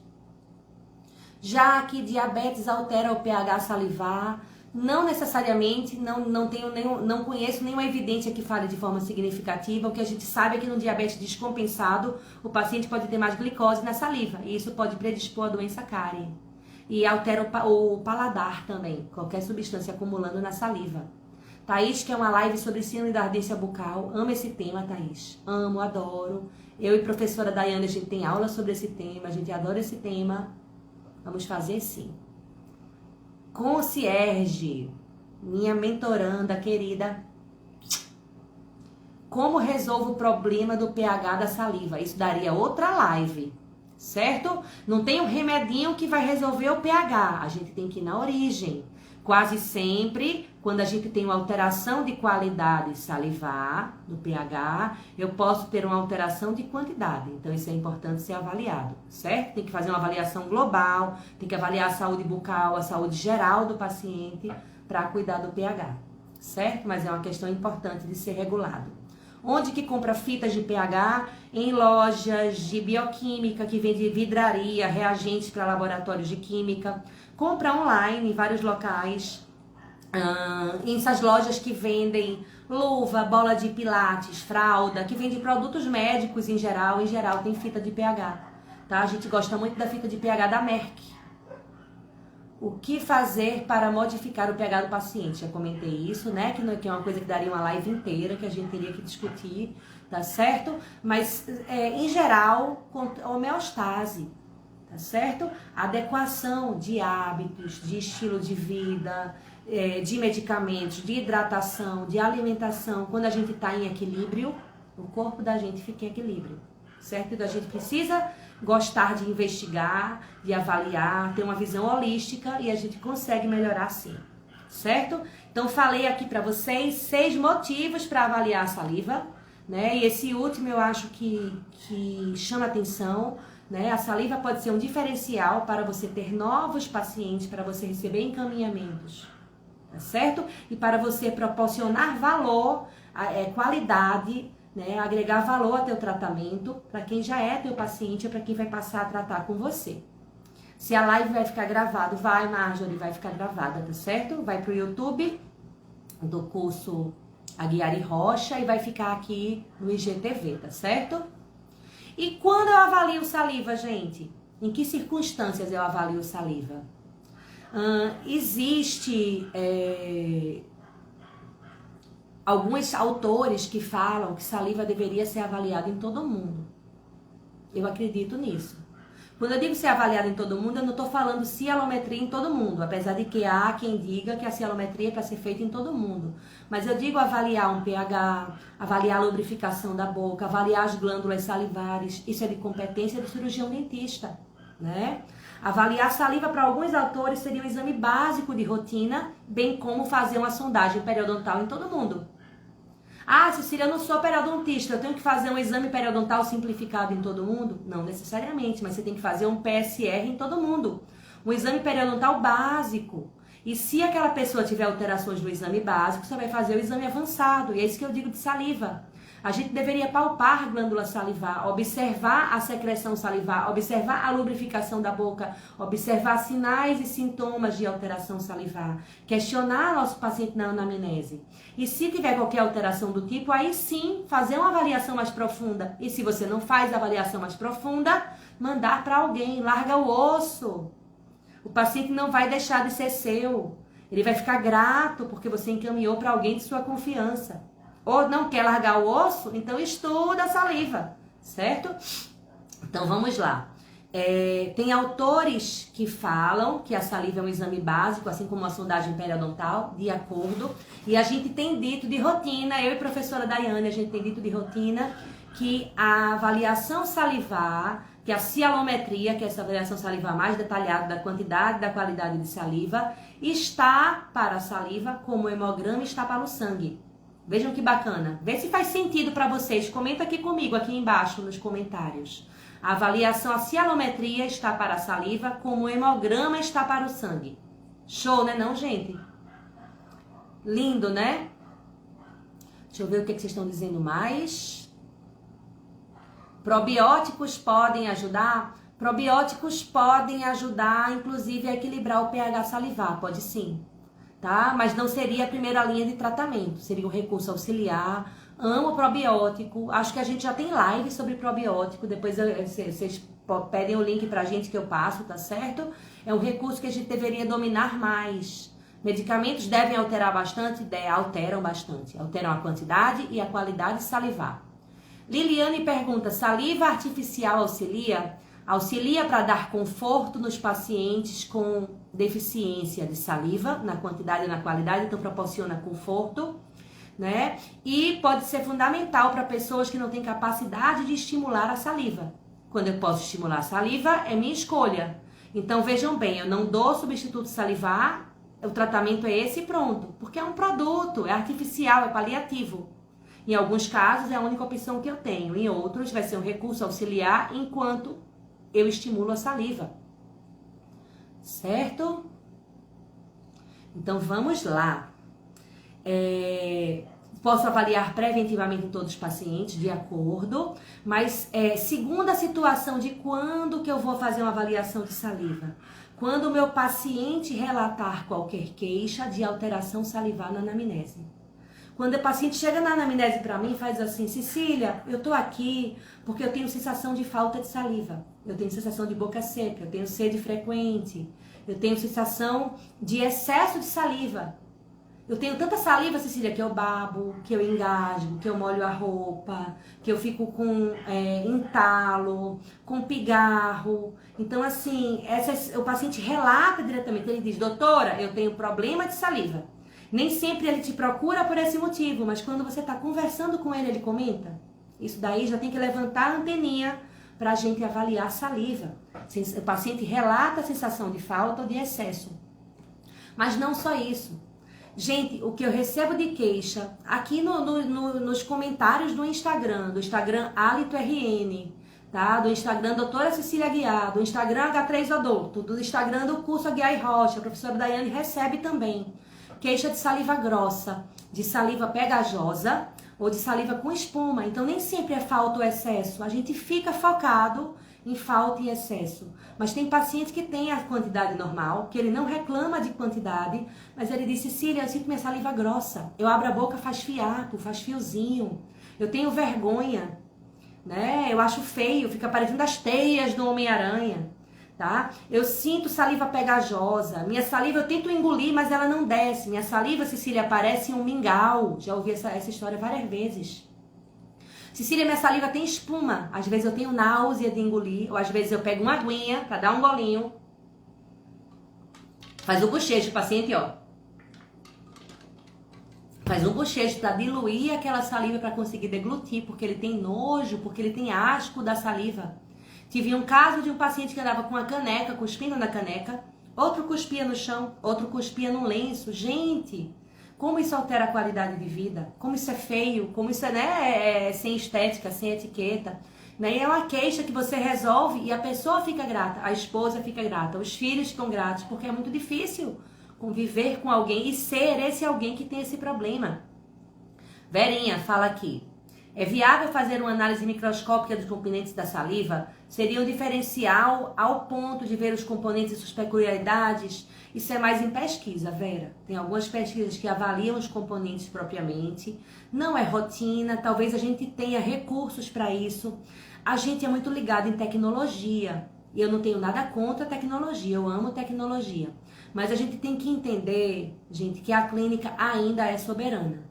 Já que diabetes altera o pH salivar, não necessariamente, não conheço nenhuma evidência que fale de forma significativa. O que a gente sabe é que no diabetes descompensado, o paciente pode ter mais glicose na saliva, e isso pode predispor a doença cárie. E altera o paladar também, qualquer substância acumulando na saliva. Thaís, que é uma live sobre síndrome da ardência bucal, amo esse tema, Thaís. Amo, adoro. Eu e a professora Daiane, a gente tem aula sobre esse tema, a gente adora esse tema. Vamos fazer sim. Concierge, minha mentoranda querida. Como resolvo o problema do pH da saliva? Isso daria outra live, certo? Não tem um remedinho que vai resolver o pH. A gente tem que ir na origem. Quase sempre, quando a gente tem uma alteração de qualidade salivar, do pH, eu posso ter uma alteração de quantidade. Então, isso é importante ser avaliado, certo? Tem que fazer uma avaliação global, tem que avaliar a saúde bucal, a saúde geral do paciente para cuidar do pH, certo? Mas é uma questão importante de ser regulado. Onde que compra fitas de pH? Em lojas de bioquímica, que vende vidraria, reagentes para laboratórios de química. Compra online em vários locais. Essas lojas que vendem luva, bola de pilates, fralda, que vendem produtos médicos em geral tem fita de pH. Tá? A gente gosta muito da fita de pH da Merck. O que fazer para modificar o pH do paciente? Já comentei isso, né? Que é uma coisa que daria uma live inteira, que a gente teria que discutir, tá certo? Mas, em geral, homeostase, tá certo? Adequação de hábitos, de estilo de vida, de medicamentos, de hidratação, de alimentação. Quando a gente está em equilíbrio, o corpo da gente fica em equilíbrio, certo? Então, a gente precisa gostar de investigar, de avaliar, ter uma visão holística e a gente consegue melhorar sim, certo? Então falei aqui para vocês 6 motivos para avaliar a saliva, né? E esse último eu acho que chama atenção, né? A saliva pode ser um diferencial para você ter novos pacientes, para você receber encaminhamentos, tá certo? E para você proporcionar valor, qualidade, né, agregar valor ao teu tratamento para quem já é teu paciente ou para quem vai passar a tratar com você. Se a live vai ficar gravada, vai, Marjorie, vai ficar gravada, tá certo? Vai pro YouTube do curso Aguiar e Rocha e vai ficar aqui no IGTV, tá certo? E quando eu avalio saliva, gente? Em que circunstâncias eu avalio saliva? Existe alguns autores que falam que saliva deveria ser avaliada em todo mundo. Eu acredito nisso. Quando eu digo ser avaliada em todo mundo, eu não estou falando cialometria em todo mundo, apesar de que há quem diga que a cialometria é para ser feita em todo mundo. Mas eu digo avaliar um pH, avaliar a lubrificação da boca, avaliar as glândulas salivares. Isso é de competência do cirurgião dentista, né? Avaliar saliva para alguns autores seria um exame básico de rotina, bem como fazer uma sondagem periodontal em todo mundo. Ah, Cecília, eu não sou periodontista, eu tenho que fazer um exame periodontal simplificado em todo mundo? Não necessariamente, mas você tem que fazer um PSR em todo mundo. Um exame periodontal básico. E se aquela pessoa tiver alterações no exame básico, você vai fazer o exame avançado. E é isso que eu digo de saliva. A gente deveria palpar a glândula salivar, observar a secreção salivar, observar a lubrificação da boca, observar sinais e sintomas de alteração salivar, questionar nosso paciente na anamnese. E se tiver qualquer alteração do tipo, aí sim, fazer uma avaliação mais profunda. E se você não faz a avaliação mais profunda, mandar para alguém, larga o osso. O paciente não vai deixar de ser seu. Ele vai ficar grato porque você encaminhou para alguém de sua confiança. Ou não quer largar o osso, então estuda a saliva, certo? Então vamos lá. Tem autores que falam que a saliva é um exame básico, assim como a sondagem periodontal, de acordo. E a gente tem dito de rotina, eu e a professora Daiane, a gente tem dito de rotina que a avaliação salivar, que a cialometria, que é essa avaliação salivar mais detalhada da quantidade e da qualidade de saliva, está para a saliva como o hemograma está para o sangue. Vejam que bacana. Vê se faz sentido para vocês. Comenta aqui comigo, aqui embaixo, nos comentários. A avaliação, a cianometria está para a saliva, como o hemograma está para o sangue. Show, né não, gente? Lindo, né? Deixa eu ver o que vocês estão dizendo mais. Probióticos podem ajudar? Probióticos podem ajudar, inclusive, a equilibrar o pH salivar. Pode sim. Tá? Mas não seria a primeira linha de tratamento. Seria um recurso auxiliar. Amo probiótico. Acho que a gente já tem live sobre probiótico. Depois vocês pedem o link pra gente que eu passo, tá certo? É um recurso que a gente deveria dominar mais. Medicamentos devem alterar bastante? Alteram bastante. Alteram a quantidade e a qualidade salivar. Liliane pergunta, saliva artificial auxilia? Auxilia para dar conforto nos pacientes com deficiência de saliva, na quantidade e na qualidade, então proporciona conforto, né? E pode ser fundamental para pessoas que não têm capacidade de estimular a saliva. Quando eu posso estimular a saliva, é minha escolha. Então vejam bem, eu não dou substituto salivar, o tratamento é esse e pronto, porque é um produto, é artificial, é paliativo. Em alguns casos é a única opção que eu tenho, em outros vai ser um recurso auxiliar enquanto eu estimulo a saliva. Certo? Então vamos lá. Posso avaliar preventivamente em todos os pacientes, de acordo, mas segundo a situação de quando que eu vou fazer uma avaliação de saliva? Quando o meu paciente relatar qualquer queixa de alteração salivar na anamnese. Quando o paciente chega na anamnese para mim e faz assim, Cecília, eu tô aqui porque eu tenho sensação de falta de saliva, eu tenho sensação de boca seca, eu tenho sede frequente, eu tenho sensação de excesso de saliva. Eu tenho tanta saliva, Cecília, que eu babo, que eu engasgo, que eu molho a roupa, que eu fico com entalo, com pigarro. Então, assim, o paciente relata diretamente, ele diz, doutora, eu tenho problema de saliva. Nem sempre ele te procura por esse motivo, mas quando você está conversando com ele comenta. Isso daí já tem que levantar a anteninha para a gente avaliar a saliva. O paciente relata a sensação de falta ou de excesso. Mas não só isso. Gente, o que eu recebo de queixa aqui nos comentários do Instagram AlitoRN, tá? Do Instagram Doutora Cecília Guiar, do Instagram H3 Odonto, do Instagram do curso Aguiar e Rocha, a professora Daiane recebe também. Queixa de saliva grossa, de saliva pegajosa ou de saliva com espuma. Então nem sempre é falta ou excesso. A gente fica focado em falta e excesso. Mas tem paciente que tem a quantidade normal, que ele não reclama de quantidade, mas ele diz, Cecília, eu sinto minha saliva grossa. Eu abro a boca, faz fiapo, faz fiozinho. Eu tenho vergonha, né? Eu acho feio, fica parecendo as teias do Homem-Aranha. Tá? Eu sinto saliva pegajosa. Minha saliva eu tento engolir, mas ela não desce. Minha saliva, Cecília, parece um mingau. Já ouvi essa história várias vezes. Cecília, minha saliva tem espuma. Às vezes eu tenho náusea de engolir, ou às vezes eu pego uma aguinha para dar um golinho. Faz um bochecho, o paciente, ó. Faz um bochecho para diluir aquela saliva para conseguir deglutir, porque ele tem nojo, porque ele tem asco da saliva. Tive um caso de um paciente que andava com uma caneca, cuspindo na caneca, outro cuspia no chão, outro cuspia no lenço. Gente, como isso altera a qualidade de vida? Como isso é feio? Como isso é sem estética, sem etiqueta? Né? É uma queixa que você resolve e a pessoa fica grata, a esposa fica grata, os filhos ficam gratos, porque é muito difícil conviver com alguém e ser esse alguém que tem esse problema. Verinha fala aqui. É viável fazer uma análise microscópica dos componentes da saliva? Seria um diferencial ao ponto de ver os componentes e suas peculiaridades? Isso é mais em pesquisa, Vera. Tem algumas pesquisas que avaliam os componentes propriamente. Não é rotina, talvez a gente tenha recursos para isso. A gente é muito ligado em tecnologia. E eu não tenho nada contra a tecnologia, eu amo tecnologia. Mas a gente tem que entender, gente, que a clínica ainda é soberana.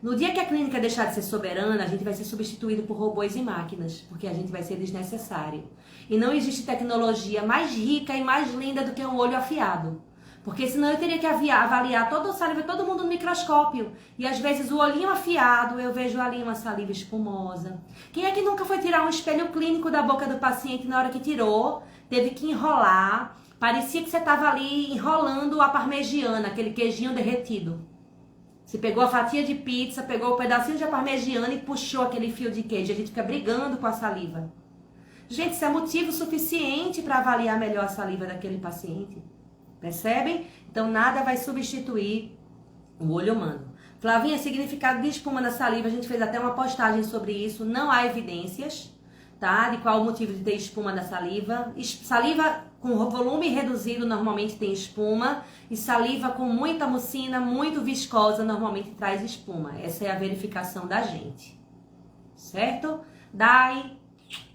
No dia que a clínica deixar de ser soberana, a gente vai ser substituído por robôs e máquinas, porque a gente vai ser desnecessário. E não existe tecnologia mais rica e mais linda do que um olho afiado. Porque senão eu teria que avaliar toda a saliva, todo mundo no microscópio. E às vezes o olhinho afiado, eu vejo ali uma saliva espumosa. Quem é que nunca foi tirar um espelho clínico da boca do paciente na hora que tirou, teve que enrolar, parecia que você estava ali enrolando a parmegiana, aquele queijinho derretido. Se pegou a fatia de pizza, pegou o pedacinho de parmegiana e puxou aquele fio de queijo. A gente fica brigando com a saliva. Gente, isso é motivo suficiente para avaliar melhor a saliva daquele paciente. Percebem? Então, nada vai substituir o olho humano. Flavinha, significado de espuma na saliva. A gente fez até uma postagem sobre isso. Não há evidências, tá? De qual o motivo de ter espuma na saliva. Saliva com volume reduzido normalmente tem espuma. E saliva com muita mucina, muito viscosa, normalmente traz espuma. Essa é a verificação da gente. Certo? Dai,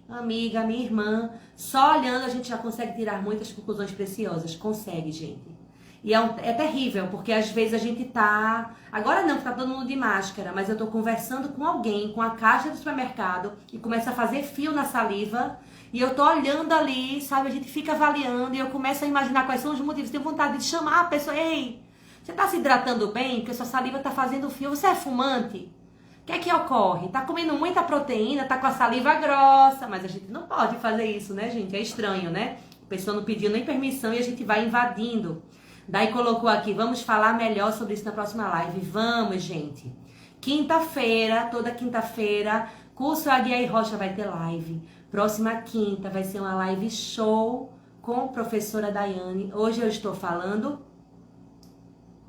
amiga, minha irmã, só olhando a gente já consegue tirar muitas conclusões preciosas. Consegue, gente. E é terrível, porque às vezes a gente tá... Agora não, que tá todo mundo de máscara, mas eu tô conversando com alguém, com a caixa do supermercado, e começa a fazer fio na saliva, e eu tô olhando ali, sabe? A gente fica avaliando, e eu começo a imaginar quais são os motivos. Tenho vontade de chamar a pessoa, ei, você tá se hidratando bem? Porque sua saliva tá fazendo fio. Você é fumante? O que é que ocorre? Tá comendo muita proteína, tá com a saliva grossa, mas a gente não pode fazer isso, né, gente? É estranho, né? A pessoa não pediu nem permissão e a gente vai invadindo. Daí colocou aqui, vamos falar melhor sobre isso na próxima live. Vamos, gente. Quinta-feira, toda quinta-feira, curso Aguiar Rocha vai ter live. Próxima quinta vai ser uma live show com a professora Daiane. Hoje eu estou falando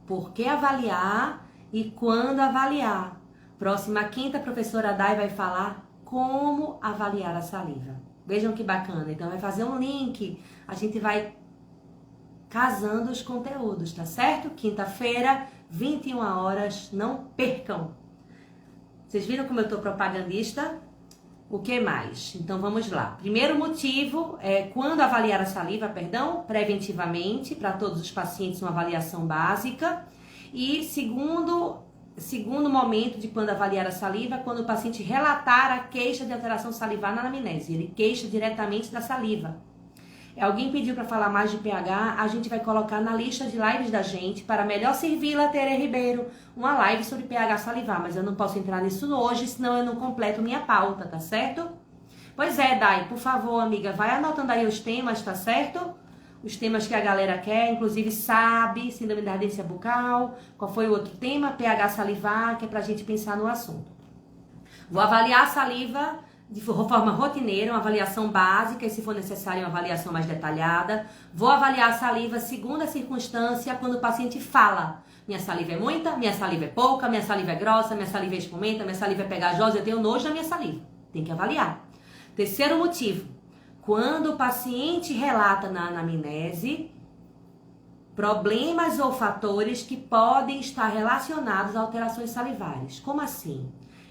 por que avaliar e quando avaliar. Próxima quinta, a professora Dai vai falar como avaliar a saliva. Vejam que bacana. Então, vai fazer um link. A gente vai casando os conteúdos, tá certo? Quinta-feira, 21 horas. Não percam. Vocês viram como eu tô propagandista? O que mais? Então, vamos lá. Primeiro motivo é quando avaliar a saliva, preventivamente, para todos os pacientes, uma avaliação básica. E segundo momento de quando avaliar a saliva, quando o paciente relatar a queixa de alteração salivar na anamnese. Ele queixa diretamente da saliva. Alguém pediu para falar mais de pH, a gente vai colocar na lista de lives da gente, para melhor servi-la, Tere Ribeiro, uma live sobre pH salivar, mas eu não posso entrar nisso hoje, senão eu não completo minha pauta, tá certo? Pois é, Dai, por favor, amiga, vai anotando aí os temas, tá certo? Os temas que a galera quer, inclusive SAB, síndrome da ardência bucal, qual foi o outro tema? pH salivar, que é pra gente pensar no assunto. Vou avaliar a saliva de forma rotineira, uma avaliação básica, e se for necessário uma avaliação mais detalhada. Vou avaliar a saliva segundo a circunstância, quando o paciente fala. Minha saliva é muita, minha saliva é pouca, minha saliva é grossa, minha saliva é espumenta, minha saliva é pegajosa, eu tenho nojo da minha saliva. Tem que avaliar. Terceiro motivo, quando o paciente relata na anamnese problemas ou fatores que podem estar relacionados a alterações salivares. Como assim?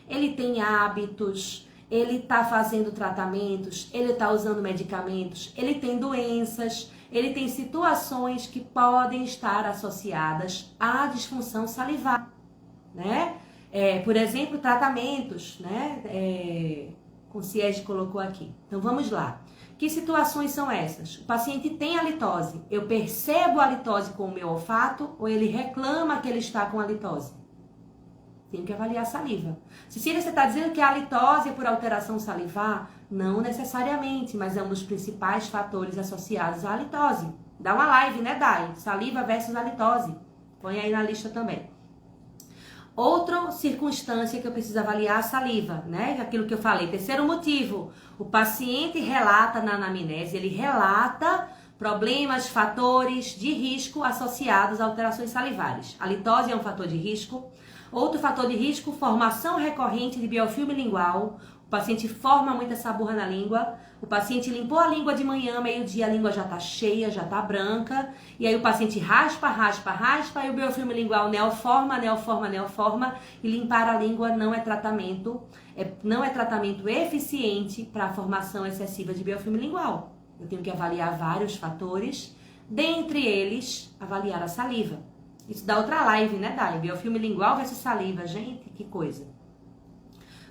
Ele tem hábitos, ele está fazendo tratamentos, ele está usando medicamentos, ele tem doenças, ele tem situações que podem estar associadas à disfunção salivar, né? Por exemplo, tratamentos, né? Concierge colocou aqui. Então, vamos lá. Que situações são essas? O paciente tem halitose. Eu percebo a halitose com o meu olfato ou ele reclama que ele está com halitose? Tenho que avaliar a saliva. Cecília, você está dizendo que a halitose é por alteração salivar? Não necessariamente, mas é um dos principais fatores associados à halitose. Dá uma live, né, Dai? Saliva versus halitose. Põe aí na lista também. Outra circunstância que eu preciso avaliar a saliva, né? Aquilo que eu falei. Terceiro motivo, o paciente relata na anamnese, ele relata problemas, fatores de risco associados a alterações salivares. A halitose é um fator de risco. Outro fator de risco, formação recorrente de biofilme lingual. O paciente forma muita saburra na língua. O paciente limpou a língua de manhã, meio-dia a língua já está cheia, já está branca. E aí o paciente raspa e o biofilme lingual neoforma. E limpar a língua não é tratamento eficiente para a formação excessiva de biofilme lingual. Eu tenho que avaliar vários fatores, dentre eles, avaliar a saliva. Isso dá outra live, né, Dai? Biofilme lingual versus saliva. Gente, que coisa.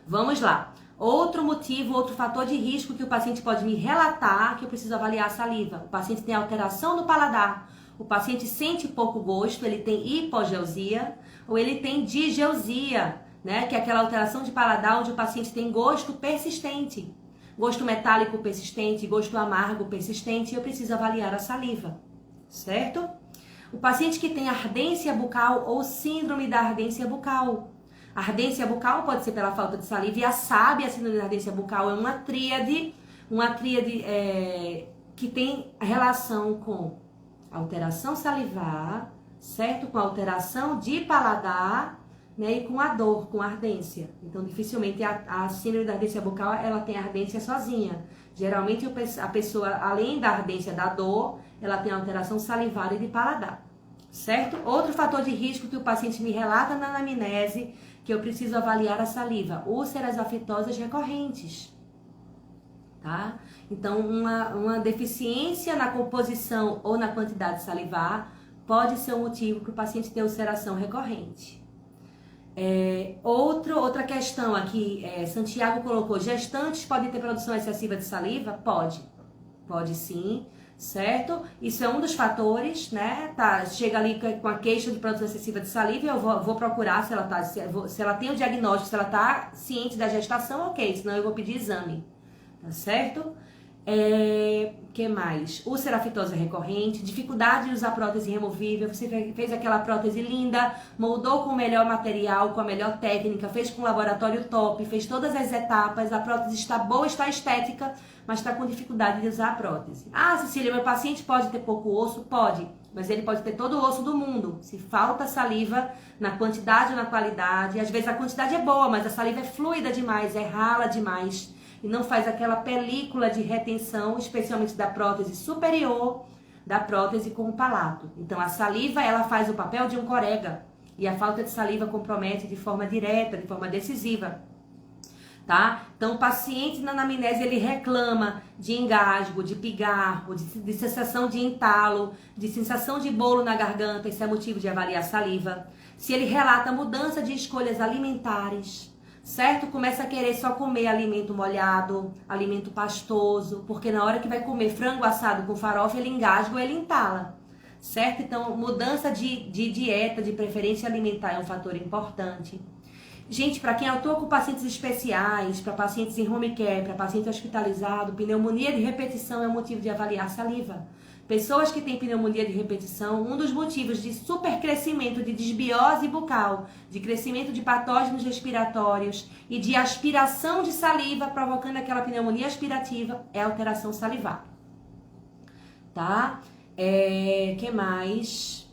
Vamos lá. Outro motivo, outro fator de risco que o paciente pode me relatar que eu preciso avaliar a saliva. O paciente tem alteração no paladar. O paciente sente pouco gosto, ele tem hipogeusia ou ele tem digeusia, né? Que é aquela alteração de paladar onde o paciente tem gosto persistente. Gosto metálico persistente, gosto amargo persistente. E eu preciso avaliar a saliva, certo? O paciente que tem ardência bucal ou síndrome da ardência bucal. A ardência bucal pode ser pela falta de saliva e a SAB, a síndrome da ardência bucal, é uma tríade que tem relação com alteração salivar, certo? Com alteração de paladar, né? E com a dor, com a ardência. Então, dificilmente a síndrome da ardência bucal, ela tem ardência sozinha. Geralmente, a pessoa, além da ardência da dor, ela tem alteração salivar e de paladar, certo? Outro fator de risco que o paciente me relata na anamnese, que eu preciso avaliar a saliva, úlceras afetosas recorrentes, tá? Então, uma deficiência na composição ou na quantidade salivar pode ser um motivo para o paciente ter ulceração recorrente. Outra questão aqui, Santiago colocou, gestantes podem ter produção excessiva de saliva? Pode sim, certo? Isso é um dos fatores, né? Chega ali com a queixa de produção excessiva de saliva e eu vou procurar se ela tem o diagnóstico, se ela está ciente da gestação, ok, senão eu vou pedir exame, tá certo? Que mais? Úlcera aftosa recorrente, dificuldade de usar prótese removível, você fez aquela prótese linda, moldou com o melhor material, com a melhor técnica, fez com laboratório top, fez todas as etapas, a prótese está boa, está estética, mas está com dificuldade de usar a prótese. Ah, Cecília, meu paciente pode ter pouco osso? Pode, mas ele pode ter todo o osso do mundo. Se falta saliva na quantidade ou na qualidade, às vezes a quantidade é boa, mas a saliva é fluida demais, é rala demais, e não faz aquela película de retenção, especialmente da prótese superior, da prótese com o palato. Então, a saliva, ela faz o papel de um corega, e a falta de saliva compromete de forma direta, de forma decisiva, tá? Então, o paciente na anamnese, ele reclama de engasgo, de pigarro, de sensação de entalo, de sensação de bolo na garganta, isso é motivo de avaliar a saliva. Se ele relata mudança de escolhas alimentares, certo? Começa a querer só comer alimento molhado, alimento pastoso, porque na hora que vai comer frango assado com farofa, ele engasga ou ele entala, certo? Então, mudança de dieta, de preferência alimentar é um fator importante. Gente, para quem atua com pacientes especiais, para pacientes em home care, para paciente hospitalizado, pneumonia de repetição é um motivo de avaliar saliva. Pessoas que têm pneumonia de repetição, um dos motivos de supercrescimento de desbiose bucal, de crescimento de patógenos respiratórios e de aspiração de saliva, provocando aquela pneumonia aspirativa, é a alteração salivar. Tá? Que mais?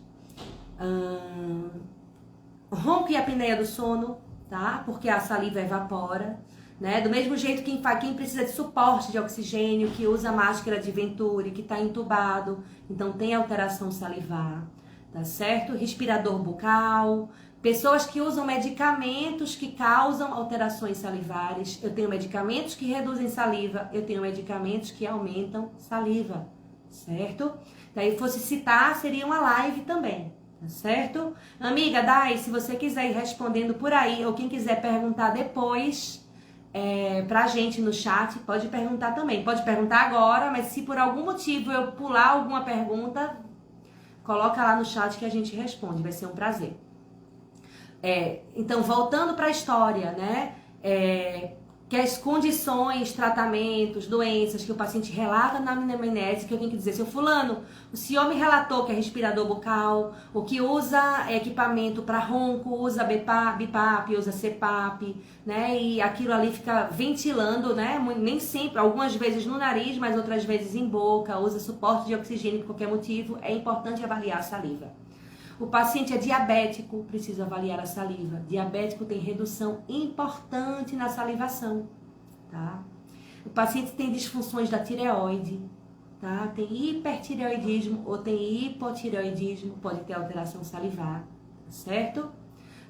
Ronco e apneia do sono, tá? Porque a saliva evapora. Né? Do mesmo jeito que quem precisa de suporte de oxigênio, que usa máscara de Venturi, que está entubado, então tem alteração salivar, tá certo? Respirador bucal, pessoas que usam medicamentos que causam alterações salivares. Eu tenho medicamentos que reduzem saliva, eu tenho medicamentos que aumentam saliva, certo? Daí, fosse citar, seria uma live também, tá certo? Amiga, Dai, se você quiser ir respondendo por aí, ou quem quiser perguntar depois... pra gente no chat, pode perguntar também. Pode perguntar agora, mas se por algum motivo eu pular alguma pergunta, coloca lá no chat que a gente responde, vai ser um prazer. Então, voltando para a história, né? Que as condições, tratamentos, doenças que o paciente relata na anamnese, que eu tenho que dizer, seu fulano, o senhor me relatou que é respirador bucal, o que usa equipamento para ronco, usa BIPAP, usa CPAP, né? E aquilo ali fica ventilando, né? Nem sempre, algumas vezes no nariz, mas outras vezes em boca, usa suporte de oxigênio por qualquer motivo, é importante avaliar a saliva. O paciente é diabético, precisa avaliar a saliva. Diabético tem redução importante na salivação, tá? O paciente tem disfunções da tireoide, tá? Tem hipertireoidismo ou tem hipotireoidismo, pode ter alteração salivar, certo?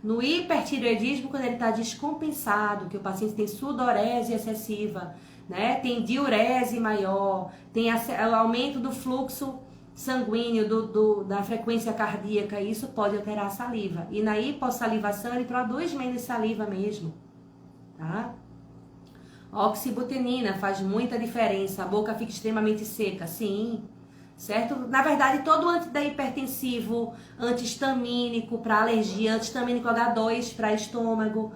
No hipertireoidismo, quando ele está descompensado, que o paciente tem sudorese excessiva, né? Tem diurese maior, tem o aumento do fluxo sanguíneo, da frequência cardíaca, isso pode alterar a saliva. E na hipossalivação ele produz menos saliva mesmo, tá? Oxibutenina faz muita diferença, a boca fica extremamente seca, sim, certo? Na verdade, todo antihipertensivo, antihistamínico para alergia, antihistamínico H2 para estômago,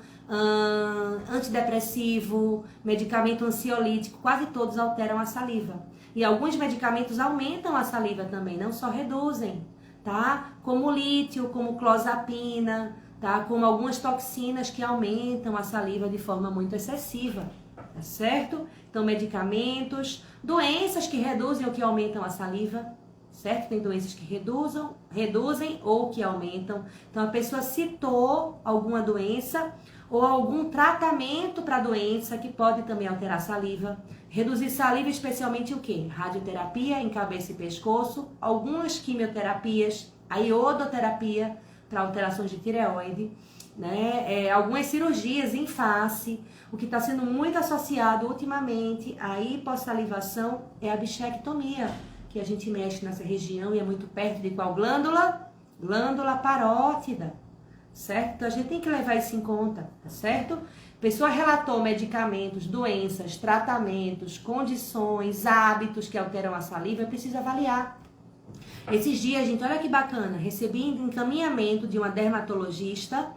antidepressivo, medicamento ansiolítico, quase todos alteram a saliva. E alguns medicamentos aumentam a saliva também, não só reduzem, tá? Como lítio, como clozapina, tá? Como algumas toxinas que aumentam a saliva de forma muito excessiva, tá certo? Então, medicamentos, doenças que reduzem ou que aumentam a saliva, certo? Tem doenças que reduzem ou que aumentam. Então, a pessoa citou alguma doença ou algum tratamento para a doença que pode também alterar a saliva. Reduzir saliva, especialmente o quê? Radioterapia em cabeça e pescoço, algumas quimioterapias, a iodoterapia para alterações de tireoide, né? Algumas cirurgias em face. O que está sendo muito associado ultimamente à hipossalivação é a bichectomia, que a gente mexe nessa região e é muito perto de qual glândula? Glândula parótida, certo? Então a gente tem que levar isso em conta, tá certo? A pessoa relatou medicamentos, doenças, tratamentos, condições, hábitos que alteram a saliva, precisa avaliar. Esses dias, gente, olha que bacana, recebi encaminhamento de uma dermatologista,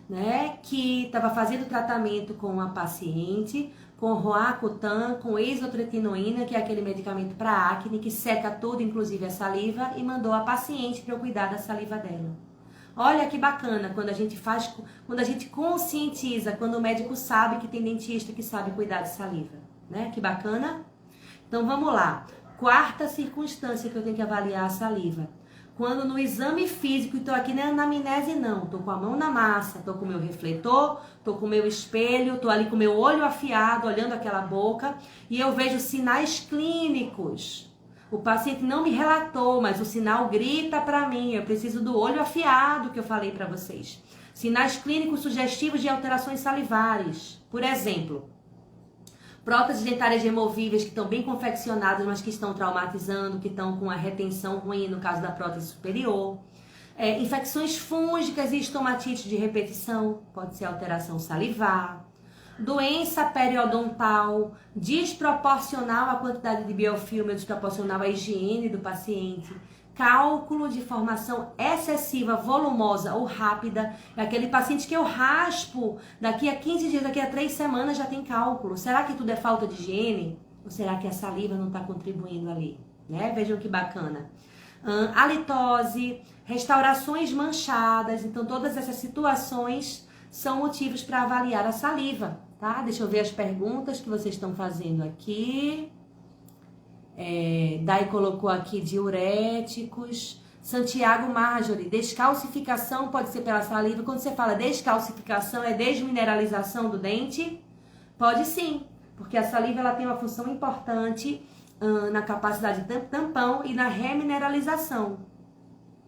né, que estava fazendo tratamento com uma paciente, com Roacutan, com isotretinoína, que é aquele medicamento para acne, que seca tudo, inclusive a saliva, e mandou a paciente para eu cuidar da saliva dela. Olha que bacana quando a gente faz, quando a gente conscientiza, quando o médico sabe que tem dentista que sabe cuidar de saliva, né? Que bacana. Então vamos lá. Quarta circunstância que eu tenho que avaliar a saliva. Quando no exame físico, estou aqui na anamnese não, estou com a mão na massa, estou com o meu refletor, estou com o meu espelho, estou ali com o meu olho afiado, olhando aquela boca, e eu vejo sinais clínicos. O paciente não me relatou, mas o sinal grita para mim, eu preciso do olho afiado que eu falei para vocês. Sinais clínicos sugestivos de alterações salivares. Por exemplo, próteses dentárias removíveis que estão bem confeccionadas, mas que estão traumatizando, que estão com a retenção ruim no caso da prótese superior. Infecções fúngicas e estomatite de repetição, pode ser alteração salivar. Doença periodontal desproporcional à quantidade de biofilme, desproporcional à higiene do paciente. Cálculo de formação excessiva, volumosa ou rápida. É aquele paciente que eu raspo, daqui a 15 dias, daqui a 3 semanas já tem cálculo. Será que tudo é falta de higiene? Ou será que a saliva não está contribuindo ali? Né? Vejam que bacana. Halitose, restaurações manchadas. Então, todas essas situações são motivos para avaliar a saliva, tá? Deixa eu ver as perguntas que vocês estão fazendo aqui. Dai colocou aqui diuréticos. Santiago Marjorie, descalcificação pode ser pela saliva. Quando você fala descalcificação, é desmineralização do dente? Pode sim, porque a saliva ela tem uma função importante na capacidade de tampão e na remineralização,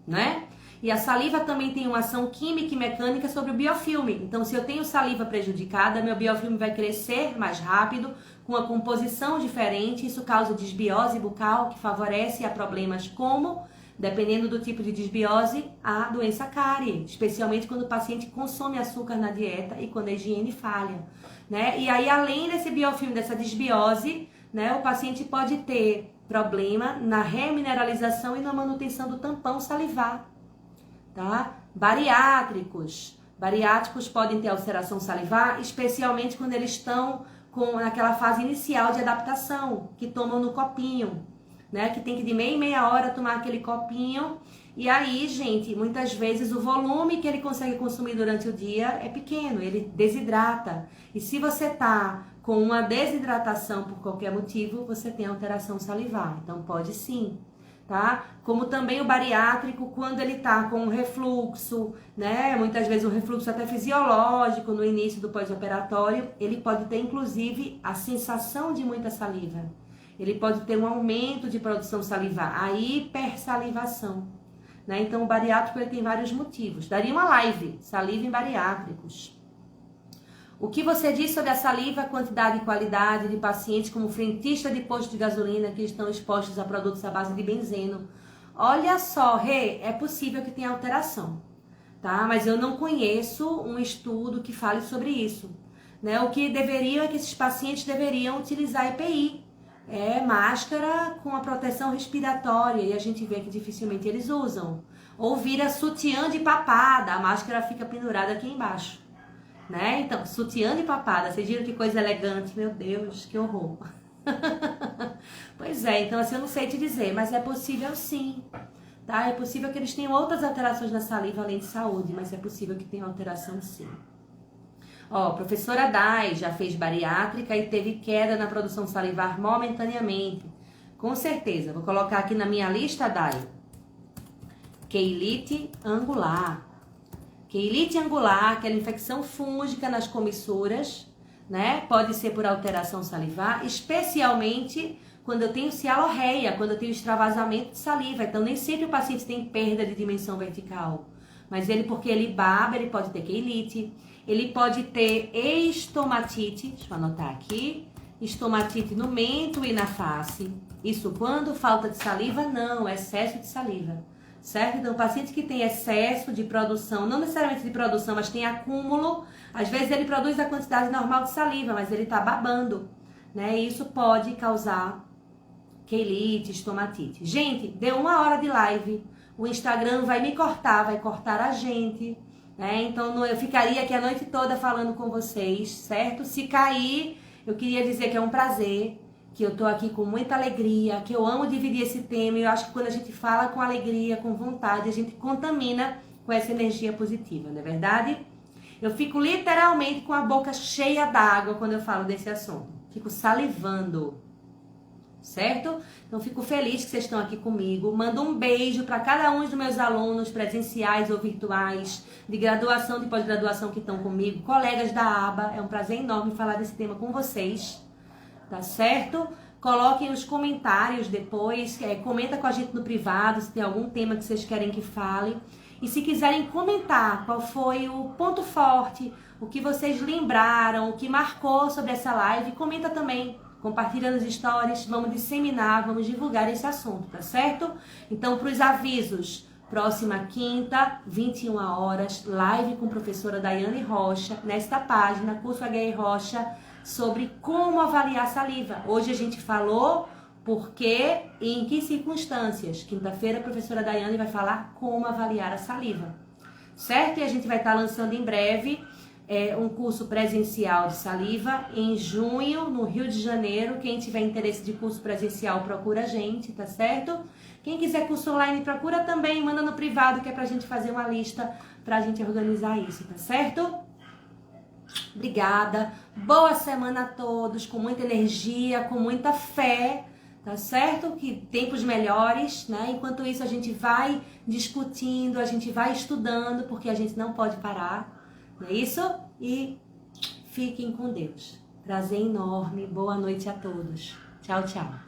né? E a saliva também tem uma ação química e mecânica sobre o biofilme. Então, se eu tenho saliva prejudicada, meu biofilme vai crescer mais rápido, com uma composição diferente. Isso causa desbiose bucal, que favorece a problemas como, dependendo do tipo de desbiose, a doença cárie. Especialmente quando o paciente consome açúcar na dieta e quando a higiene falha, né? E aí, além desse biofilme, dessa desbiose, né, o paciente pode ter problema na remineralização e na manutenção do tampão salivar. Tá? Bariátricos podem ter ulceração salivar, especialmente quando eles estão naquela fase inicial de adaptação, que tomam no copinho, né? Que tem que de meia em meia hora tomar aquele copinho. E aí, gente, muitas vezes o volume que ele consegue consumir durante o dia é pequeno, ele desidrata. E se você tá com uma desidratação por qualquer motivo, você tem alteração salivar. Então pode sim. Tá? Como também o bariátrico, quando ele tá com um refluxo, né? Muitas vezes um refluxo até fisiológico no início do pós-operatório, ele pode ter inclusive a sensação de muita saliva. Ele pode ter um aumento de produção salivar, a hipersalivação, né? Então o bariátrico ele tem vários motivos. Daria uma live, saliva em bariátricos. O que você diz sobre a saliva, quantidade e qualidade de pacientes como frentista de posto de gasolina que estão expostos a produtos à base de benzeno? Olha só, Rê, é possível que tenha alteração, tá? Mas eu não conheço um estudo que fale sobre isso, né? O que deveriam é que esses pacientes deveriam utilizar EPI, máscara com a proteção respiratória, e a gente vê que dificilmente eles usam. Ou vira sutiã de papada, a máscara fica pendurada aqui embaixo. Né? Então, sutiã de papada, vocês viram que coisa elegante, meu Deus, que horror. Pois é, então assim, eu não sei te dizer, mas é possível sim, tá? É possível que eles tenham outras alterações na saliva além de saúde, mas é possível que tenha alteração sim. Ó, professora Dai já fez bariátrica e teve queda na produção salivar momentaneamente. Com certeza, vou colocar aqui na minha lista, Dai. Queilite angular. Queilite angular, aquela infecção fúngica nas comissuras, né? Pode ser por alteração salivar, especialmente quando eu tenho cialorreia, quando eu tenho extravasamento de saliva. Então, nem sempre o paciente tem perda de dimensão vertical. Mas porque ele baba, ele pode ter queilite. Ele pode ter estomatite, deixa eu anotar aqui, estomatite no mento e na face. Isso quando falta de saliva? Não, excesso de saliva, certo? Então, o paciente que tem excesso de produção, não necessariamente de produção, mas tem acúmulo, às vezes ele produz a quantidade normal de saliva, mas ele tá babando, né? E isso pode causar queilite, estomatite. Gente, deu 1 hora de live, o Instagram vai me cortar, vai cortar a gente, né? Então eu ficaria aqui a noite toda falando com vocês, certo? Se cair, eu queria dizer que é um prazer, que eu tô aqui com muita alegria, que eu amo dividir esse tema e eu acho que quando a gente fala com alegria, com vontade, a gente contamina com essa energia positiva, não é verdade? Eu fico literalmente com a boca cheia d'água quando eu falo desse assunto. Fico salivando, certo? Então fico feliz que vocês estão aqui comigo. Mando um beijo para cada um dos meus alunos presenciais ou virtuais, de graduação, de pós-graduação que estão comigo, colegas da aba. É um prazer enorme falar desse tema com vocês, tá certo? Coloquem os comentários depois, comenta com a gente no privado se tem algum tema que vocês querem que fale. E se quiserem comentar qual foi o ponto forte, o que vocês lembraram, o que marcou sobre essa live, comenta também. Compartilha nos stories, vamos disseminar, vamos divulgar esse assunto, tá certo? Então, para os avisos, próxima quinta, 21 horas, live com a professora Daiane Rocha, nesta página, curso HR Rocha, sobre como avaliar a saliva. Hoje a gente falou por que e em que circunstâncias. Quinta-feira a professora Daiane vai falar como avaliar a saliva, certo? E a gente vai estar lançando em breve um curso presencial de saliva em junho, no Rio de Janeiro. Quem tiver interesse de curso presencial, procura a gente, tá certo? Quem quiser curso online, procura também, manda no privado, que é pra gente fazer uma lista pra gente organizar isso, tá certo? Obrigada. Boa semana a todos, com muita energia, com muita fé, tá certo? Que tempos melhores, né? Enquanto isso, a gente vai discutindo, a gente vai estudando, porque a gente não pode parar. Não é isso? E fiquem com Deus. Prazer enorme. Boa noite a todos. Tchau, tchau.